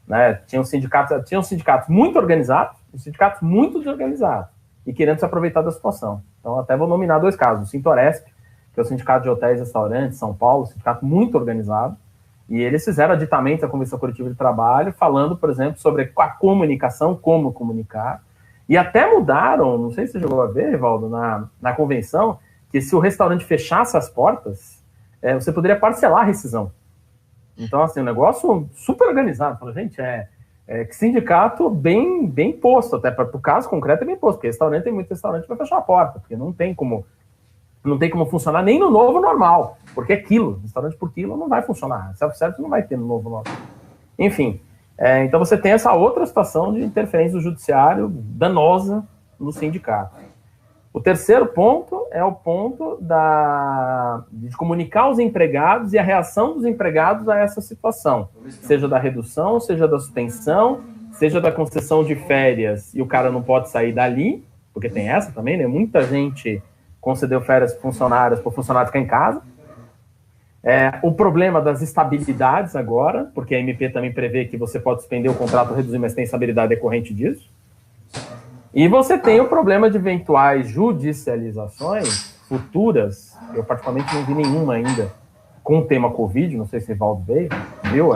né? Tinham sindicatos muito organizados e sindicatos muito desorganizados e querendo se aproveitar da situação. Então, até vou nominar 2 casos. O Sintoresp, que é o Sindicato de Hotéis e Restaurantes de São Paulo, sindicato muito organizado, E eles fizeram aditamento à Convenção Coletiva de Trabalho, falando, por exemplo, sobre a comunicação, como comunicar. E até mudaram, não sei se você chegou a ver, Evaldo, na convenção, que se o restaurante fechasse as portas, você poderia parcelar a rescisão. Então, assim, um negócio super organizado. Fala, gente, que sindicato bem posto, até para o caso concreto é bem posto, porque tem muito restaurante que vai fechar a porta, porque não tem como funcionar nem no novo normal, porque é quilo, restaurante por quilo não vai funcionar, self-service não vai ter no novo normal. Enfim, então você tem essa outra situação de interferência do judiciário danosa no sindicato. O terceiro ponto é o ponto de comunicar aos empregados e a reação dos empregados a essa situação, seja da redução, seja da suspensão, seja da concessão de férias e o cara não pode sair dali, porque tem essa também, né? Muita gente concedeu férias para o funcionário ficar em casa. O problema das estabilidades agora, porque a MP também prevê que você pode suspender o contrato, reduzir, mas tem estabilidade decorrente disso. E você tem o problema de eventuais judicializações futuras, eu particularmente não vi nenhuma ainda, com o tema Covid, não sei se o Evaldo viu,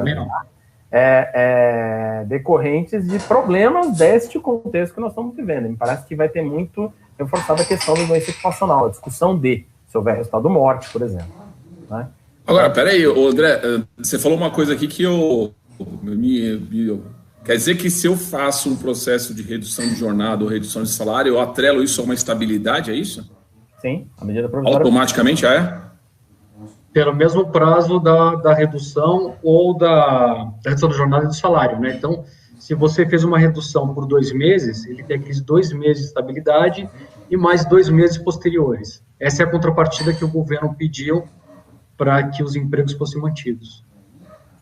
decorrentes de problemas deste contexto que nós estamos vivendo. Me parece que vai ter muito reforçada a questão da doença ocupacional, a discussão se houver resultado morte, por exemplo. Né? Agora, peraí, André, você falou uma coisa aqui que quer dizer que se eu faço um processo de redução de jornada ou redução de salário, eu atrelo isso a uma estabilidade, é isso? Sim, a medida provisória. Automaticamente já é? Pelo mesmo prazo da redução ou da redução da jornada e do salário, né? Então, se você fez uma redução por 2 meses, ele tem aqueles 2 meses de estabilidade e mais 2 meses posteriores. Essa é a contrapartida que o governo pediu para que os empregos fossem mantidos.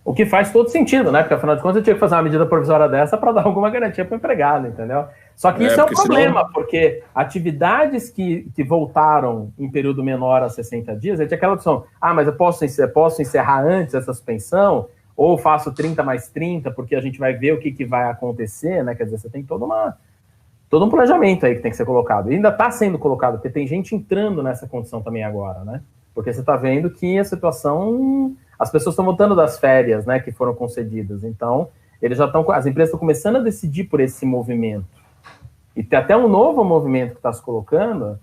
O que faz todo sentido, né? Porque, afinal de contas, eu tinha que fazer uma medida provisória dessa para dar alguma garantia para o empregado, entendeu? Só que isso é um problema, senão... porque atividades que voltaram em período menor a 60 dias, aí tinha aquela opção, mas eu posso encerrar antes essa suspensão, ou faço 30 mais 30, porque a gente vai ver o que vai acontecer, né? Quer dizer, você tem todo um planejamento aí que tem que ser colocado. E ainda está sendo colocado, porque tem gente entrando nessa condição também agora, né? Porque você está vendo que a situação... As pessoas estão voltando das férias, né, que foram concedidas. Então, as empresas estão começando a decidir por esse movimento. E tem até um novo movimento que está se colocando.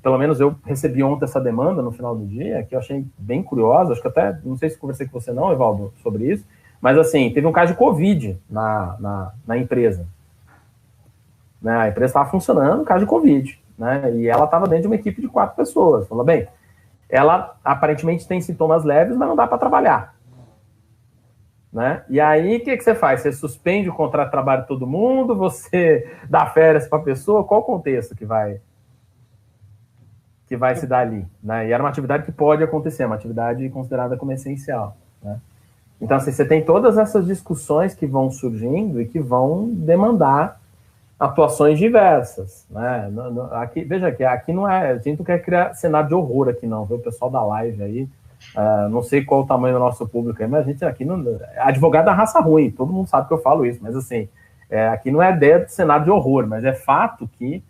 Pelo menos eu recebi ontem essa demanda no final do dia, que eu achei bem curiosa. Acho que até, não sei se conversei com você não, Evaldo, sobre isso. Mas, assim, teve um caso de Covid na empresa. Né, a empresa estava funcionando, caso de Covid. Né, e ela estava dentro de uma equipe de 4 pessoas. Falou, bem... Ela aparentemente tem sintomas leves, mas não dá para trabalhar. Né? E aí, o que você faz? Você suspende o contrato de trabalho de todo mundo? Você dá férias para a pessoa? Qual o contexto que vai se dar ali? Né? E era uma atividade que pode acontecer, uma atividade considerada como essencial. Né? Então, assim, você tem todas essas discussões que vão surgindo e que vão demandar atuações diversas, né? Aqui, veja que aqui não a gente não quer criar cenário de horror aqui não, viu? O pessoal da live aí, não sei qual o tamanho do nosso público aí, mas a gente aqui não, advogado da raça ruim, todo mundo sabe que eu falo isso, mas assim, aqui não é ideia de cenário de horror, mas é fato que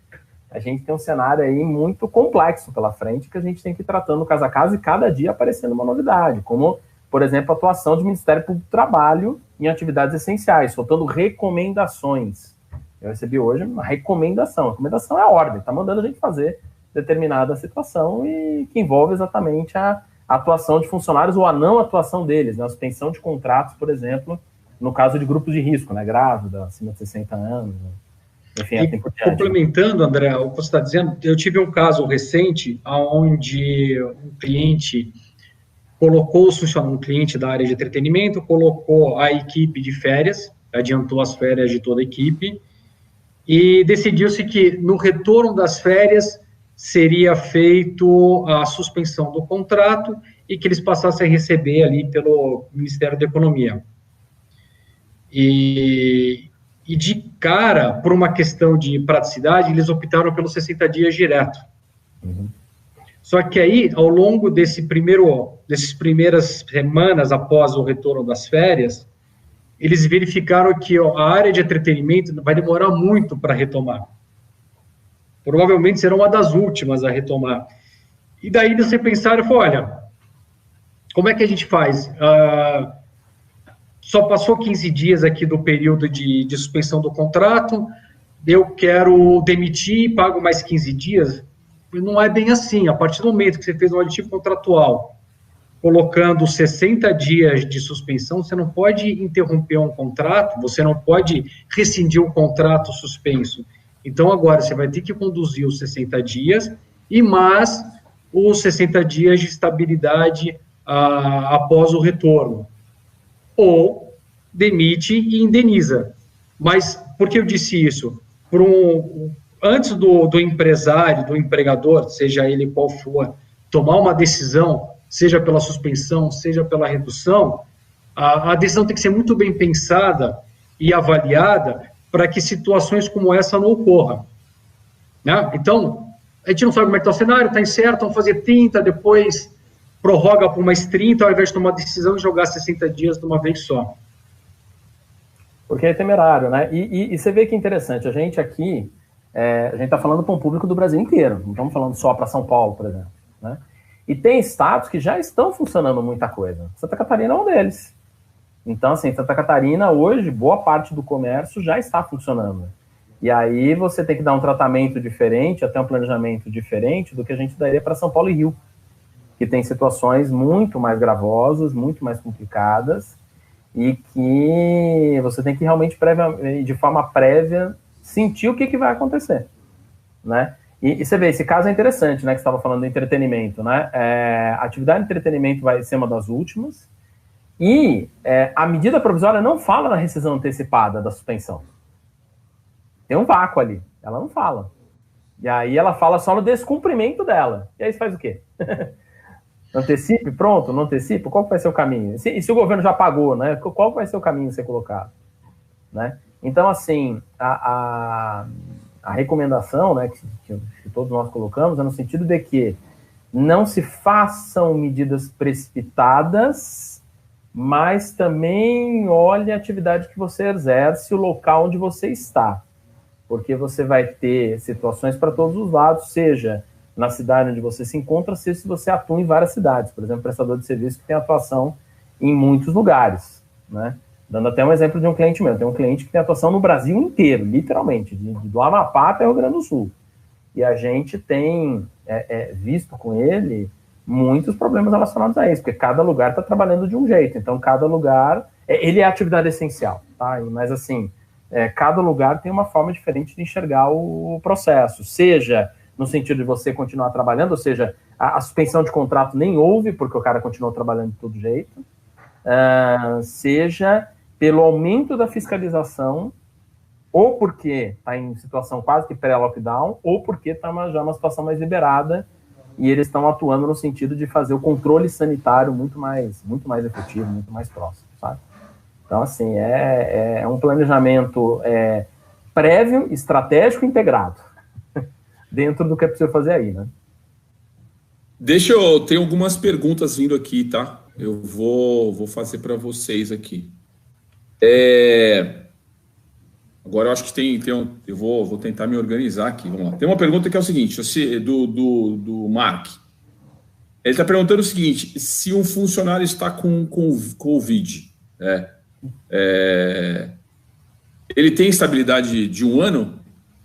a gente tem um cenário aí muito complexo pela frente, que a gente tem que ir tratando caso a caso e cada dia aparecendo uma novidade, como, por exemplo, a atuação do Ministério Público do Trabalho em atividades essenciais, soltando recomendações. Eu recebi hoje uma recomendação. A recomendação é a ordem, está mandando a gente fazer determinada situação e que envolve exatamente a atuação de funcionários ou a não atuação deles, né? A suspensão de contratos, por exemplo, no caso de grupos de risco, né? Grávida, acima de 60 anos. Enfim, assim por diante. Complementando, André, o que você está dizendo, eu tive um caso recente onde um cliente colocou um cliente da área de entretenimento, colocou a equipe de férias, adiantou as férias de toda a equipe, e decidiu-se que no retorno das férias seria feito a suspensão do contrato e que eles passassem a receber ali pelo Ministério da Economia. E de cara, por uma questão de praticidade, eles optaram pelos 60 dias direto. Uhum. Só que aí, ao longo dessas primeiras semanas após o retorno das férias, eles verificaram que a área de entretenimento vai demorar muito para retomar. Provavelmente será uma das últimas a retomar. E daí eles pensaram, olha, como é que a gente faz? Só passou 15 dias aqui do período de suspensão do contrato, eu quero demitir, pago mais 15 dias. Não é bem assim. A partir do momento que você fez um aditivo contratual, colocando 60 dias de suspensão, você não pode interromper um contrato, você não pode rescindir um contrato suspenso. Então, agora, você vai ter que conduzir os 60 dias e mais os 60 dias de estabilidade após o retorno. Ou demite e indeniza. Mas por que eu disse isso? Antes do empresário, do empregador, seja ele qual for, tomar uma decisão, seja pela suspensão, seja pela redução, a decisão tem que ser muito bem pensada e avaliada para que situações como essa não ocorram. Né? Então, a gente não sabe como é que está o cenário, está incerto, vamos fazer 30, depois prorroga por mais 30, ao invés de tomar decisão e jogar 60 dias de uma vez só. Porque é temerário, né? E você vê que interessante, a gente aqui, a gente está falando para um público do Brasil inteiro, não estamos falando só para São Paulo, por exemplo, né? E tem estados que já estão funcionando muita coisa. Santa Catarina é um deles. Então, assim, Santa Catarina, hoje, boa parte do comércio já está funcionando. E aí você tem que dar um tratamento diferente, até um planejamento diferente do que a gente daria para São Paulo e Rio, que tem situações muito mais gravosas, muito mais complicadas, e que você tem que realmente, de forma prévia, sentir o que vai acontecer, né? E você vê, esse caso é interessante, né, que você estava falando do entretenimento, né? A atividade de entretenimento vai ser uma das últimas, e a medida provisória não fala na rescisão antecipada da suspensão. Tem um vácuo ali, ela não fala. E aí ela fala só no descumprimento dela. E aí você faz o quê? Antecipe, pronto, não antecipe? Qual vai ser o caminho? E se o governo já pagou, né? Qual vai ser o caminho a ser colocado? Né? Então, assim, a recomendação, né, que todos nós colocamos é no sentido de que não se façam medidas precipitadas, mas também olhe a atividade que você exerce, o local onde você está. Porque você vai ter situações para todos os lados, seja na cidade onde você se encontra, seja se você atua em várias cidades. Por exemplo, prestador de serviço que tem atuação em muitos lugares, né? Dando até um exemplo de um cliente meu. Tem um cliente que tem atuação no Brasil inteiro, literalmente, do Amapá até o Rio Grande do Sul. E a gente tem visto com ele muitos problemas relacionados a isso, porque cada lugar está trabalhando de um jeito. Então, cada lugar... ele é a atividade essencial, tá? Mas, assim, cada lugar tem uma forma diferente de enxergar o processo. Seja no sentido de você continuar trabalhando, ou seja, a suspensão de contrato nem houve, porque o cara continuou trabalhando de todo jeito. Seja pelo aumento da fiscalização, ou porque está em situação quase que pré-lockdown, ou porque está já uma situação mais liberada e eles estão atuando no sentido de fazer o controle sanitário muito mais efetivo, muito mais próximo, sabe? Então, assim, é um planejamento prévio, estratégico e integrado dentro do que é possível fazer aí, né? Tem algumas perguntas vindo aqui, tá? Eu vou fazer para vocês aqui. Agora eu acho que eu vou tentar me organizar aqui. Vamos lá. Tem uma pergunta que é o seguinte, do Mark. Ele está perguntando o seguinte: se um funcionário está com Covid, ele tem estabilidade de 1 ano?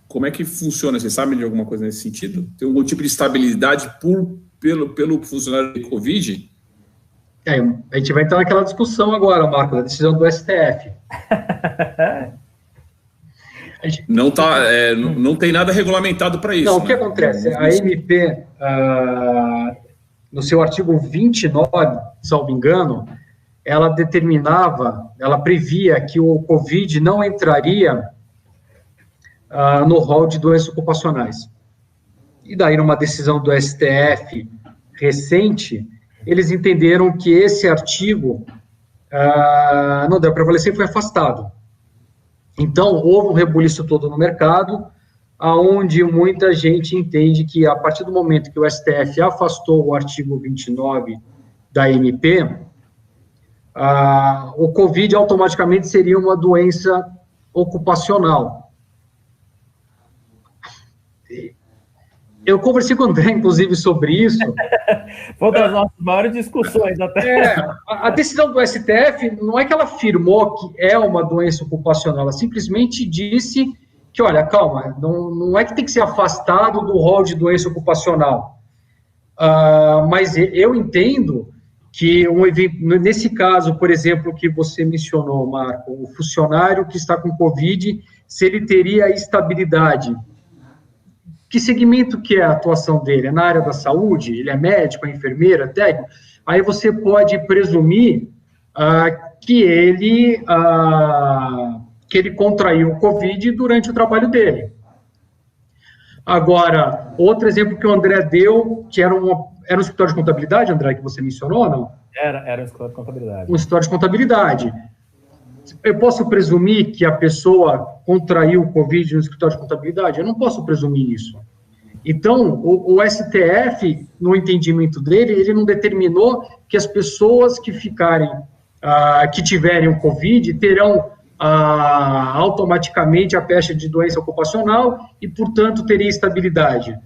Como é que funciona? Você sabe de alguma coisa nesse sentido? Tem algum tipo de estabilidade pelo funcionário de Covid? A gente vai entrar naquela discussão agora, Marco, da decisão do STF. Não tem nada regulamentado para isso. Não, o que acontece? A MP, no seu artigo 29, salvo engano, ela previa que o Covid não entraria no rol de doenças ocupacionais. E daí, numa decisão do STF recente, eles entenderam que esse artigo não deu prevalecer e foi afastado. Então, houve um rebuliço todo no mercado, onde muita gente entende que, a partir do momento que o STF afastou o artigo 29 da MP, o Covid automaticamente seria uma doença ocupacional. Eu conversei com o André, inclusive, sobre isso. Foi uma das nossas maiores discussões até. A decisão do STF não é que ela afirmou que é uma doença ocupacional, ela simplesmente disse que, olha, calma, não é que tem que ser afastado do rol de doença ocupacional. Mas eu entendo que, nesse caso, por exemplo, que você mencionou, Marco, o funcionário que está com Covid, se ele teria estabilidade. Que segmento que é a atuação dele? É na área da saúde? Ele é médico, é enfermeira, técnico? Aí você pode presumir que ele contraiu o Covid durante o trabalho dele. Agora, outro exemplo que o André deu, que era um escritório de contabilidade, André, que você mencionou, não? Era um escritório de contabilidade. Um escritório de contabilidade. Eu posso presumir que a pessoa contraiu o Covid no escritório de contabilidade? Eu não posso presumir isso. Então, o STF, no entendimento dele, ele não determinou que as pessoas que que tiverem o Covid terão automaticamente a pecha de doença ocupacional e, portanto, teria estabilidade.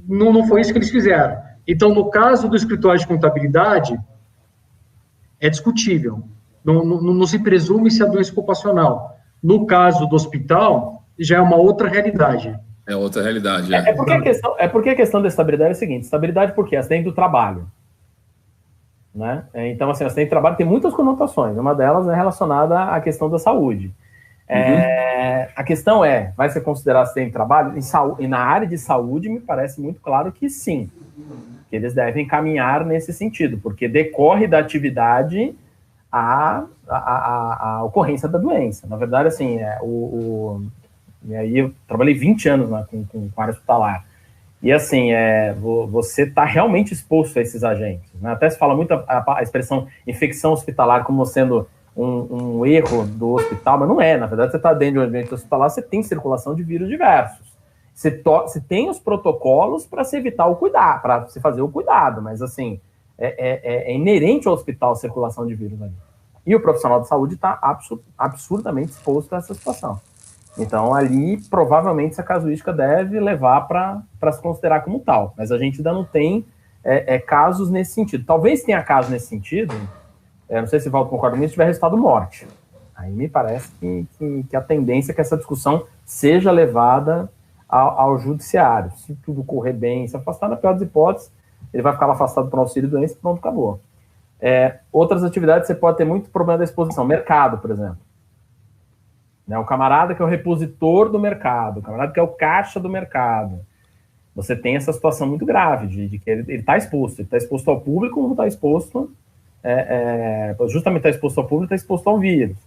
Não foi isso que eles fizeram. Então, no caso do escritório de contabilidade, é discutível. Não se presume se é doença ocupacional. No caso do hospital, já é uma outra realidade. É outra realidade, porque a questão da estabilidade é a seguinte, estabilidade por quê? Acidente do trabalho. Né? Então, assim, acidente do trabalho tem muitas conotações, uma delas é relacionada à questão da saúde. A questão vai ser considerado acidente de trabalho? E na área de saúde, me parece muito claro que sim, que eles devem caminhar nesse sentido, porque decorre da atividade a ocorrência da doença. Na verdade, assim, e aí eu trabalhei 20 anos com área hospitalar. E assim, você está realmente exposto a esses agentes. Né? Até se fala muito a expressão infecção hospitalar como sendo um erro do hospital, mas não é. Na verdade, você está dentro de um ambiente hospitalar, você tem circulação de vírus diversos. Você tem os protocolos para se evitar o cuidado, para se fazer o cuidado, mas assim, é inerente ao hospital a circulação de vírus ali. E o profissional de saúde está absurdamente exposto a essa situação. Então, ali, provavelmente, essa casuística deve levar para se considerar como tal. Mas a gente ainda não tem casos nesse sentido. Talvez tenha casos nesse sentido, não sei se o Valdo concorda comigo, se tiver resultado morte. Aí me parece que a tendência é que essa discussão seja levada ao judiciário. Se tudo correr bem, se afastar, na pior das hipóteses, ele vai ficar afastado por auxílio doença e pronto, acabou. Outras atividades, você pode ter muito problema da exposição. Mercado, por exemplo. O camarada que é o repositor do mercado, o camarada que é o caixa do mercado. Você tem essa situação muito grave de que ele está exposto. Ele está exposto ao público, não está exposto... justamente está exposto ao público, está exposto ao vírus.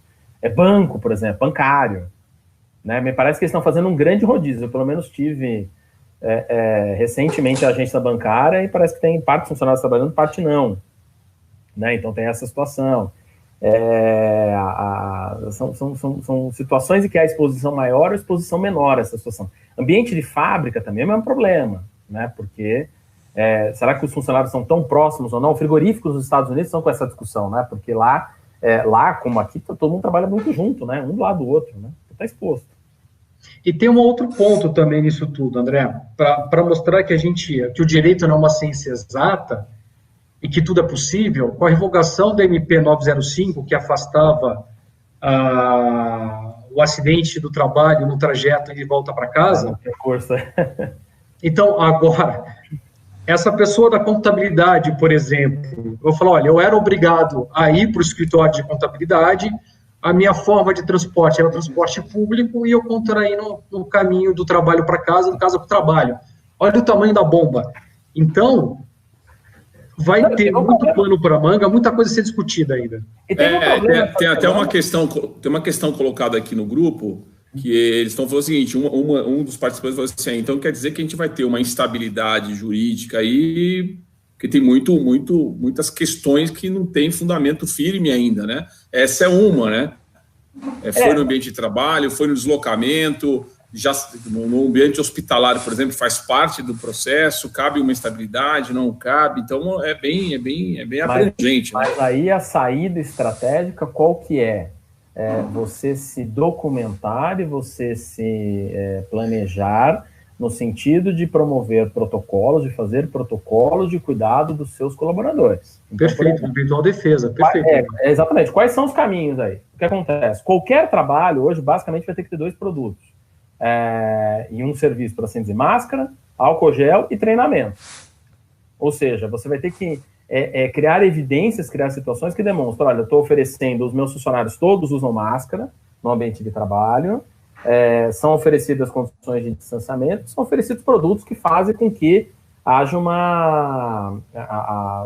Banco, por exemplo, bancário. Né? Me parece que eles estão fazendo um grande rodízio. Eu, pelo menos, tive recentemente a agência bancária e parece que tem parte dos funcionários trabalhando, parte não. Né? Então, tem essa situação. São situações em que há exposição maior ou exposição menor, essa situação. Ambiente de fábrica também é o mesmo problema, né? Porque será que os funcionários são tão próximos ou não? Frigoríficos nos Estados Unidos estão com essa discussão, né? Porque lá como aqui, todo mundo trabalha muito junto, né? Um do lado do outro, né? Está exposto. E tem um outro ponto também nisso tudo, André, para mostrar que o direito não é uma ciência exata e que tudo é possível. Com a revogação da MP 905, que afastava o acidente do trabalho no trajeto de volta para casa. Então, agora, essa pessoa da contabilidade, por exemplo, eu falo, olha, eu era obrigado a ir para o escritório de contabilidade, a minha forma de transporte era o transporte público e eu contraí no caminho do trabalho para casa, do casa para o trabalho. Olha o tamanho da bomba. Então, vai ter muito pano para manga, muita coisa a ser discutida ainda. Tem até uma questão colocada aqui no grupo, que eles estão falando o seguinte, um dos participantes falou assim, então quer dizer que a gente vai ter uma instabilidade jurídica aí, que tem muitas questões que não tem fundamento firme ainda, né? Essa é uma, né? Foi no ambiente de trabalho, foi no deslocamento, já no ambiente hospitalar, por exemplo, faz parte do processo, cabe uma instabilidade, não cabe, então é bem abrangente. Mas aí a saída estratégica, qual que é? Você se documentar e você se planejar no sentido de promover protocolos, de fazer protocolos de cuidado dos seus colaboradores. Então, Perfeito, eventual defesa, perfeito. Exatamente. Quais são os caminhos aí? O que acontece? Qualquer trabalho hoje, basicamente, vai ter que ter 2 produtos. E um serviço, por assim dizer, máscara, álcool gel e treinamento. Ou seja, você vai ter que criar evidências, criar situações que demonstram, olha, eu estou oferecendo, os meus funcionários todos usam máscara no ambiente de trabalho, são oferecidas condições de distanciamento, são oferecidos produtos que fazem com que haja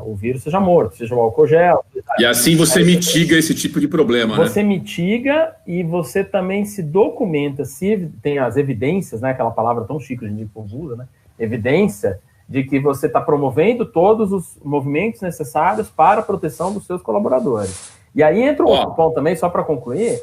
o vírus seja morto, seja o álcool gel. E assim você mitiga esse tipo de problema, né? Você mitiga e você também se documenta, se tem as evidências, né, aquela palavra tão chique que a gente usa, né, evidência de que você está promovendo todos os movimentos necessários para a proteção dos seus colaboradores. E aí entra um outro ponto também, só para concluir,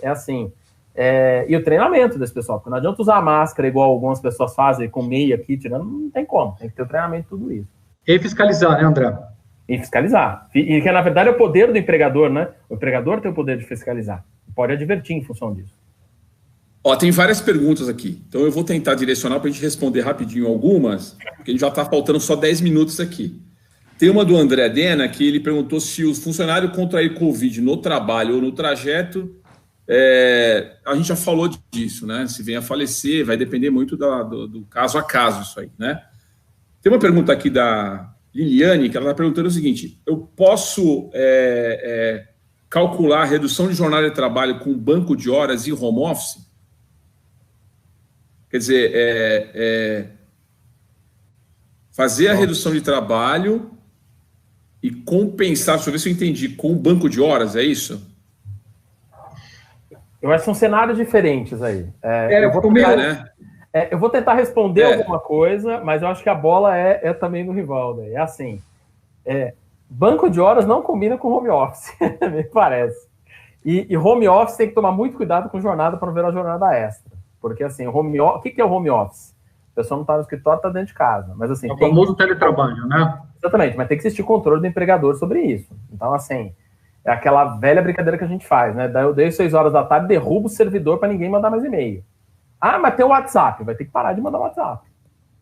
e o treinamento desse pessoal, porque não adianta usar a máscara igual algumas pessoas fazem, com meia aqui, tirando, não tem como, tem que ter o treinamento, tudo isso. E fiscalizar, né, André? E fiscalizar. E que, na verdade, é o poder do empregador, né? O empregador tem o poder de fiscalizar. Pode advertir em função disso. Tem várias perguntas aqui. Então, eu vou tentar direcionar para a gente responder rapidinho algumas, porque a gente já está faltando só 10 minutos aqui. Tem uma do André Dena, que ele perguntou se o funcionário contrair Covid no trabalho ou no trajeto, a gente já falou disso, né? Se vem a falecer, vai depender muito do caso a caso isso aí, né? Tem uma pergunta aqui da Liliane, que ela está perguntando o seguinte: eu posso calcular a redução de jornada de trabalho com banco de horas e home office? Quer dizer, fazer a redução de trabalho e compensar, deixa eu ver se eu entendi, com o banco de horas, é isso? Eu acho que são cenários diferentes aí. Eu vou tentar responder alguma coisa, mas eu acho que a bola é também do Rivaldo. É assim, banco de horas não combina com home office, me parece. E home office tem que tomar muito cuidado com jornada para não ver a jornada extra. Porque, assim, o que é o home office? A pessoa não está no escritório, está dentro de casa. Mas, assim, o famoso teletrabalho, né? Exatamente, mas tem que existir controle do empregador sobre isso. Então, assim, é aquela velha brincadeira que a gente faz, né? Eu dei 6 horas da tarde, derrubo o servidor para ninguém mandar mais e-mail. Ah, mas tem o WhatsApp, vai ter que parar de mandar o WhatsApp.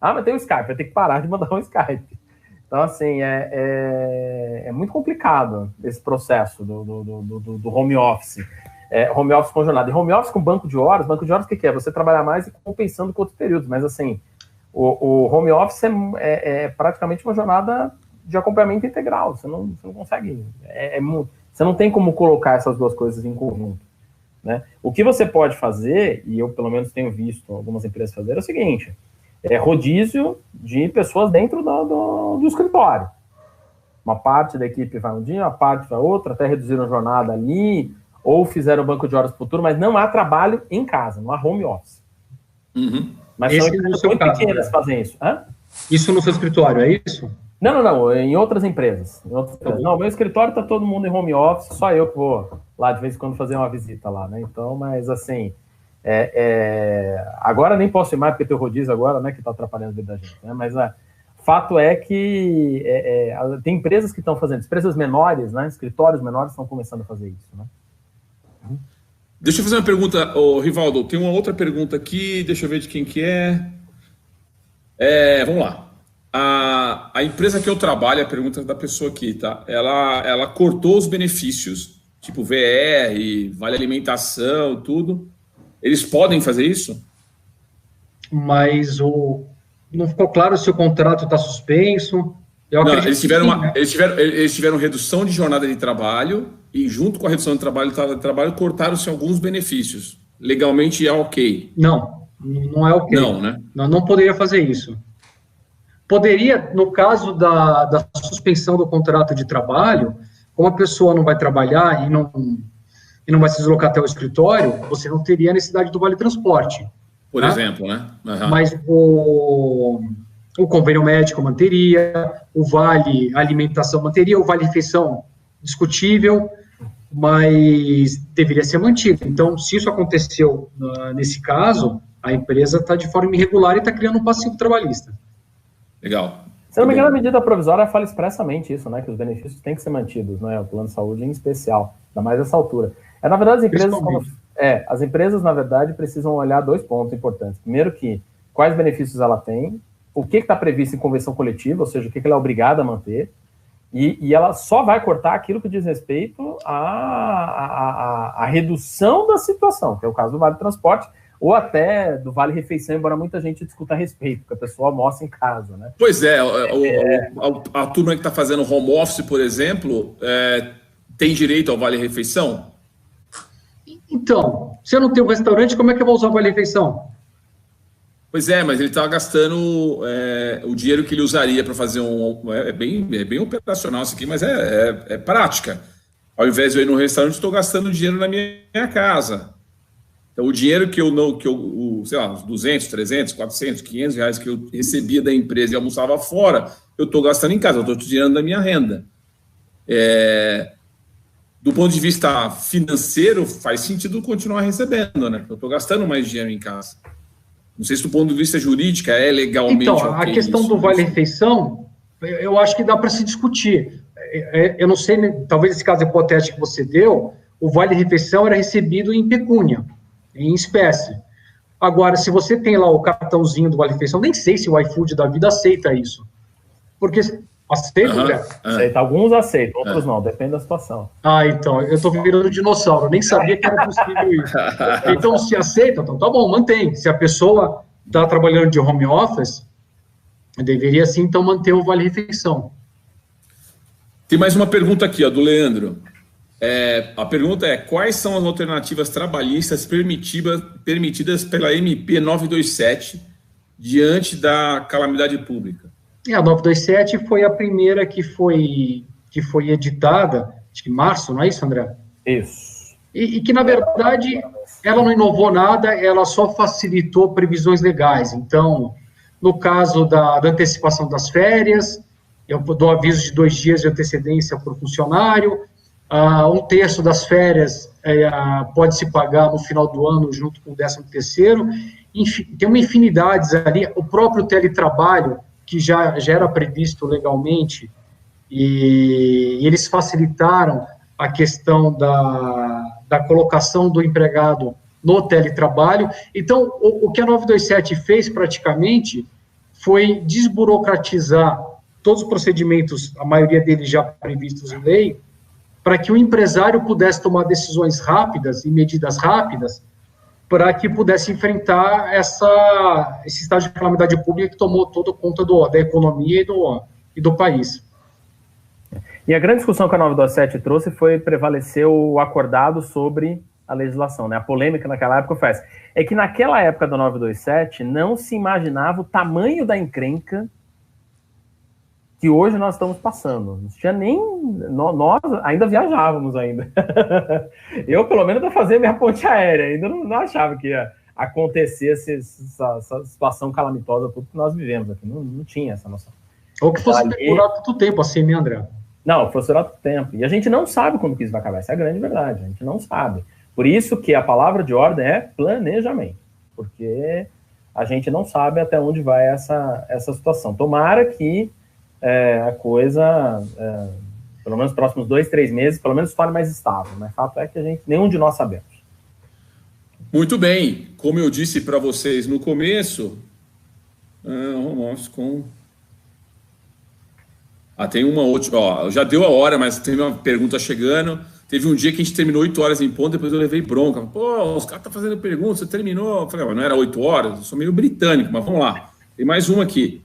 Ah, mas tem o Skype, vai ter que parar de mandar o Skype. Então, assim, é muito complicado esse processo do home office. Home office com jornada. E home office com banco de horas o que é? Você trabalhar mais e compensando com outros períodos. Mas, assim, o home office é praticamente uma jornada de acompanhamento integral. Você não consegue... você não tem como colocar essas duas coisas em conjunto, né? O que você pode fazer, e eu pelo menos tenho visto algumas empresas fazer, é o seguinte: rodízio de pessoas dentro do escritório. Uma parte da equipe vai um dia, uma parte vai outra, até reduziram a jornada ali, ou fizeram banco de horas para o futuro, mas não há trabalho em casa, não há home office. Uhum. Mas são empresas muito pequenas que fazem isso. Isso no seu escritório, é isso? Não, em outras empresas. Não, meu escritório está todo mundo em home office, só eu que vou lá de vez em quando fazer uma visita lá, né? Então, mas assim, agora nem posso ir mais porque tem o rodízio agora, né, que está atrapalhando a vida da gente, né? Mas fato é que tem empresas que estão fazendo, empresas menores, né, escritórios menores estão começando a fazer isso, né? Deixa eu fazer uma pergunta, Rivaldo, tem uma outra pergunta aqui, deixa eu ver de quem que é. Vamos lá. A empresa que eu trabalho, a pergunta da pessoa aqui, tá? Ela cortou os benefícios, tipo VR, vale alimentação, tudo. Eles podem fazer isso? Mas não ficou claro se o contrato está suspenso. Eles tiveram redução de jornada de trabalho e, junto com a redução de trabalho, cortaram-se alguns benefícios. Legalmente é ok? Não é ok. Não, né? Não poderia fazer isso. Poderia, no caso da suspensão do contrato de trabalho, como a pessoa não vai trabalhar e não vai se deslocar até o escritório, você não teria necessidade do vale transporte. Por exemplo, né? Uhum. Mas o convênio médico manteria, o vale alimentação manteria, o vale refeição discutível, mas deveria ser mantido. Então, se isso aconteceu nesse caso, a empresa está de forma irregular e está criando um passivo trabalhista. Legal. Se não me engano, a medida provisória fala expressamente isso, né? Que os benefícios têm que ser mantidos, né? O plano de saúde em especial, ainda mais nessa altura. Na verdade, as empresas, na verdade, precisam olhar 2 pontos importantes. Primeiro que, quais benefícios ela tem, o que está previsto em convenção coletiva, ou seja, o que ela é obrigada a manter, e ela só vai cortar aquilo que diz respeito à redução da situação, que é o caso do Vale Transporte, ou até do Vale Refeição, embora muita gente discuta a respeito, porque a pessoa almoça em casa, né? Pois é, a turma que está fazendo home office, por exemplo, tem direito ao Vale Refeição? Então, se eu não tenho restaurante, como é que eu vou usar o Vale Refeição? Pois é, mas ele estava gastando o dinheiro que ele usaria para fazer é bem operacional isso aqui, mas é prática. Ao invés de eu ir no restaurante, estou gastando dinheiro na minha casa. Então, o dinheiro que sei lá, os 200, 300, 400, 500 reais que eu recebia da empresa e almoçava fora, eu estou gastando em casa, eu estou tirando da minha renda. Do ponto de vista financeiro, faz sentido continuar recebendo, né? Eu estou gastando mais dinheiro em casa. Não sei se do ponto de vista jurídico é legalmente... Então, a questão do Vale-Refeição, eu acho que dá para se discutir. Eu não sei, talvez esse caso hipotético que você deu, o Vale-Refeição era recebido em pecúnia, em espécie. Agora, se você tem lá o cartãozinho do Vale-Refeição, nem sei se o iFood da vida aceita isso. Porque... Aceita, André? Aceita. Alguns aceitam, outros não, depende da situação. Então, eu estou virando dinossauro, nem sabia que era possível isso. Então, se aceita, então tá bom, mantém. Se a pessoa está trabalhando de home office, deveria sim, então, manter o Vale-Refeição. Tem mais uma pergunta aqui, ó, do Leandro. A pergunta é: quais são as alternativas trabalhistas permitidas pela MP 927 diante da calamidade pública? A 927 foi a primeira que foi editada, acho que em março, não é isso, André? Isso. E que, na verdade, ela não inovou nada, ela só facilitou previsões legais. Então, no caso da antecipação das férias, eu dou aviso de 2 dias de antecedência para o funcionário, 1/3 das férias pode se pagar no final do ano junto com o 13º, enfim, tem uma infinidade ali, o próprio teletrabalho, que já era previsto legalmente, e eles facilitaram a questão da colocação do empregado no teletrabalho. Então, o que a 927 fez praticamente foi desburocratizar todos os procedimentos, a maioria deles já previstos em lei, para que o empresário pudesse tomar decisões rápidas e medidas rápidas para que pudesse enfrentar esse estágio de calamidade pública que tomou toda conta da economia e do país. E a grande discussão que a 927 trouxe foi prevalecer o acordado sobre a legislação, né? A polêmica naquela época é que naquela época da 927 não se imaginava o tamanho da encrenca que hoje nós estamos passando. Não tinha nem... Nós ainda viajávamos ainda. Eu, pelo menos, eu fazia minha ponte aérea. Ainda não achava que ia acontecer essa situação calamitosa tudo que nós vivemos aqui. Não tinha essa noção. Ou que fosse durar tanto tempo assim, né, André? Não, fosse durar tanto tempo. E a gente não sabe quando que isso vai acabar. Essa é a grande verdade. A gente não sabe. Por isso que a palavra de ordem é planejamento. Porque a gente não sabe até onde vai essa situação. Tomara que a coisa, pelo menos nos próximos 2, 3 meses, pelo menos torne mais estável, mas o fato é que nenhum de nós sabemos. Muito bem, como eu disse para vocês no começo, tem uma outra, já deu a hora, mas tem uma pergunta chegando. Teve um dia que a gente terminou 8 horas em ponto, depois eu levei bronca. Pô, os caras estão fazendo pergunta, você terminou? Eu falei, não era 8 horas, eu sou meio britânico, mas vamos lá. Tem mais uma aqui.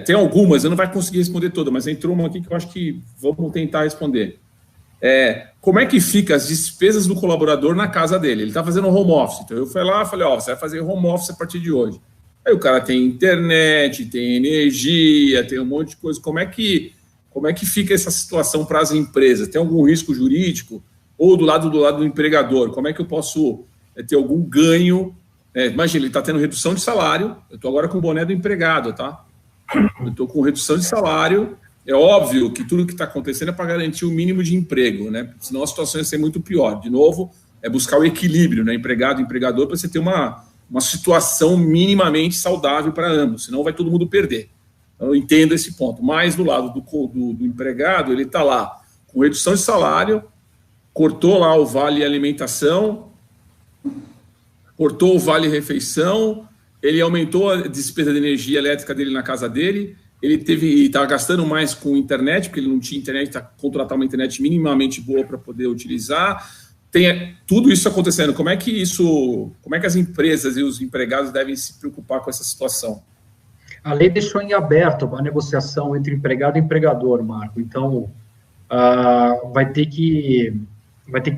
Tem algumas, eu não vai conseguir responder toda, mas entrou uma aqui que eu acho que vamos tentar responder. Como é que fica as despesas do colaborador na casa dele? Ele está fazendo home office, então eu fui lá e falei, você vai fazer home office a partir de hoje. Aí o cara tem internet, tem energia, tem um monte de coisa. Como é que fica essa situação para as empresas? Tem algum risco jurídico? Ou do lado do empregador? Como é que eu posso ter algum ganho? Imagina, ele está tendo redução de salário. Eu estou agora com o boné do empregado, tá? Eu estou com redução de salário. É óbvio que tudo que está acontecendo é para garantir o mínimo de emprego, né? Senão a situação ia ser muito pior. De novo, é buscar o equilíbrio, né? Empregado e empregador, para você ter uma situação minimamente saudável para ambos, senão vai todo mundo perder. Então, eu entendo esse ponto. Mas do lado do empregado, ele está lá com redução de salário, cortou lá o vale alimentação, cortou o vale refeição, ele aumentou a despesa de energia elétrica dele na casa dele, ele estava gastando mais com internet, porque ele não tinha internet, está contratar uma internet minimamente boa para poder utilizar. Tem tudo isso acontecendo. Como é que as empresas e os empregados devem se preocupar com essa situação? A lei deixou em aberto a negociação entre empregado e empregador, Marco. Então, vai ter que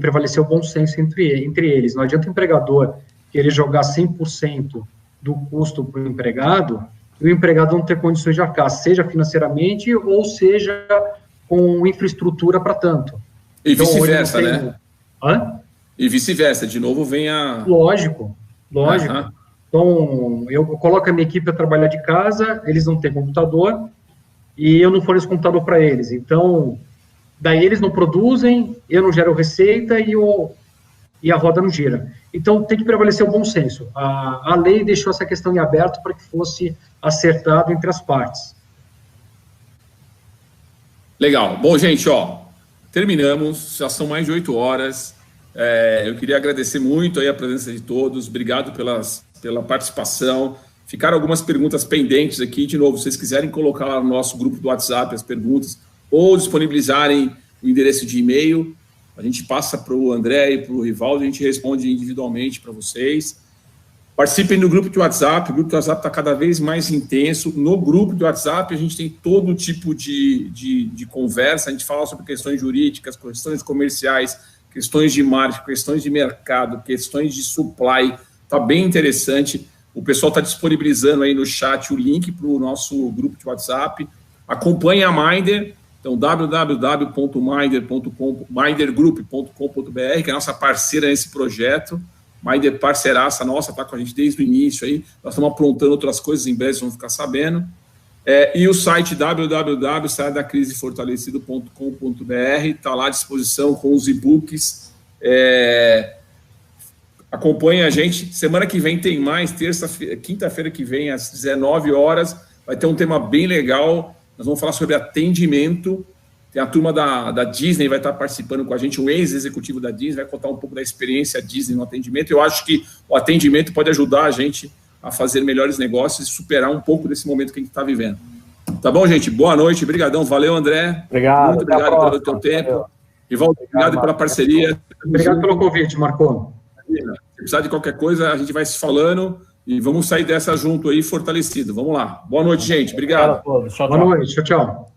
prevalecer o bom senso entre eles. Não adianta o empregador querer jogar 100% do custo para o empregado e o empregado não ter condições de arcar, seja financeiramente ou seja com infraestrutura para tanto. E então, vice-versa, né? Hã? E vice-versa, de novo vem a... Lógico. Então, eu coloco a minha equipe a trabalhar de casa, eles não têm computador, e eu não forneço computador para eles. Então, daí eles não produzem, eu não gero receita e a roda não gira. Então, tem que prevalecer o bom senso. A lei deixou essa questão em aberto para que fosse acertado entre as partes. Legal. Bom, gente, terminamos, já são mais de 8 horas. Eu queria agradecer muito aí a presença de todos, obrigado pela participação. Ficaram algumas perguntas pendentes aqui, de novo, se vocês quiserem colocar lá no nosso grupo do WhatsApp as perguntas, ou disponibilizarem o endereço de e-mail, a gente passa para o André e para o Rivaldo, a gente responde individualmente para vocês. Participem do grupo de WhatsApp, o grupo de WhatsApp está cada vez mais intenso. No grupo de WhatsApp a gente tem todo tipo de conversa, a gente fala sobre questões jurídicas, questões comerciais, questões de marketing, questões de mercado, questões de supply, está bem interessante. O pessoal está disponibilizando aí no chat o link para o nosso grupo de WhatsApp. Acompanhe a Minder, então www.mindergroup.com.br, que é a nossa parceira nesse projeto. Minder parceiraça nossa, está com a gente desde o início aí. Nós estamos aprontando outras coisas, em breve vocês vão ficar sabendo. E o site www.saiadacrisefortalecido.com.br está lá à disposição com os e-books. Acompanhe a gente. Semana que vem tem mais, quinta-feira que vem, às 19 horas, vai ter um tema bem legal. Nós vamos falar sobre atendimento. Tem a turma da Disney, vai estar participando com a gente, um ex-executivo da Disney, vai contar um pouco da experiência Disney no atendimento. Eu acho que o atendimento pode ajudar a gente a fazer melhores negócios e superar um pouco desse momento que a gente está vivendo. Tá bom, gente? Boa noite, brigadão. Valeu, André. Obrigado. Muito obrigado pelo teu tempo. Rivaldo, obrigado pela parceria. Obrigado pelo convite, Marco. Se precisar de qualquer coisa, a gente vai se falando e vamos sair dessa junto aí, fortalecido. Vamos lá. Boa noite, gente. Obrigado. Boa noite. Tchau, tchau.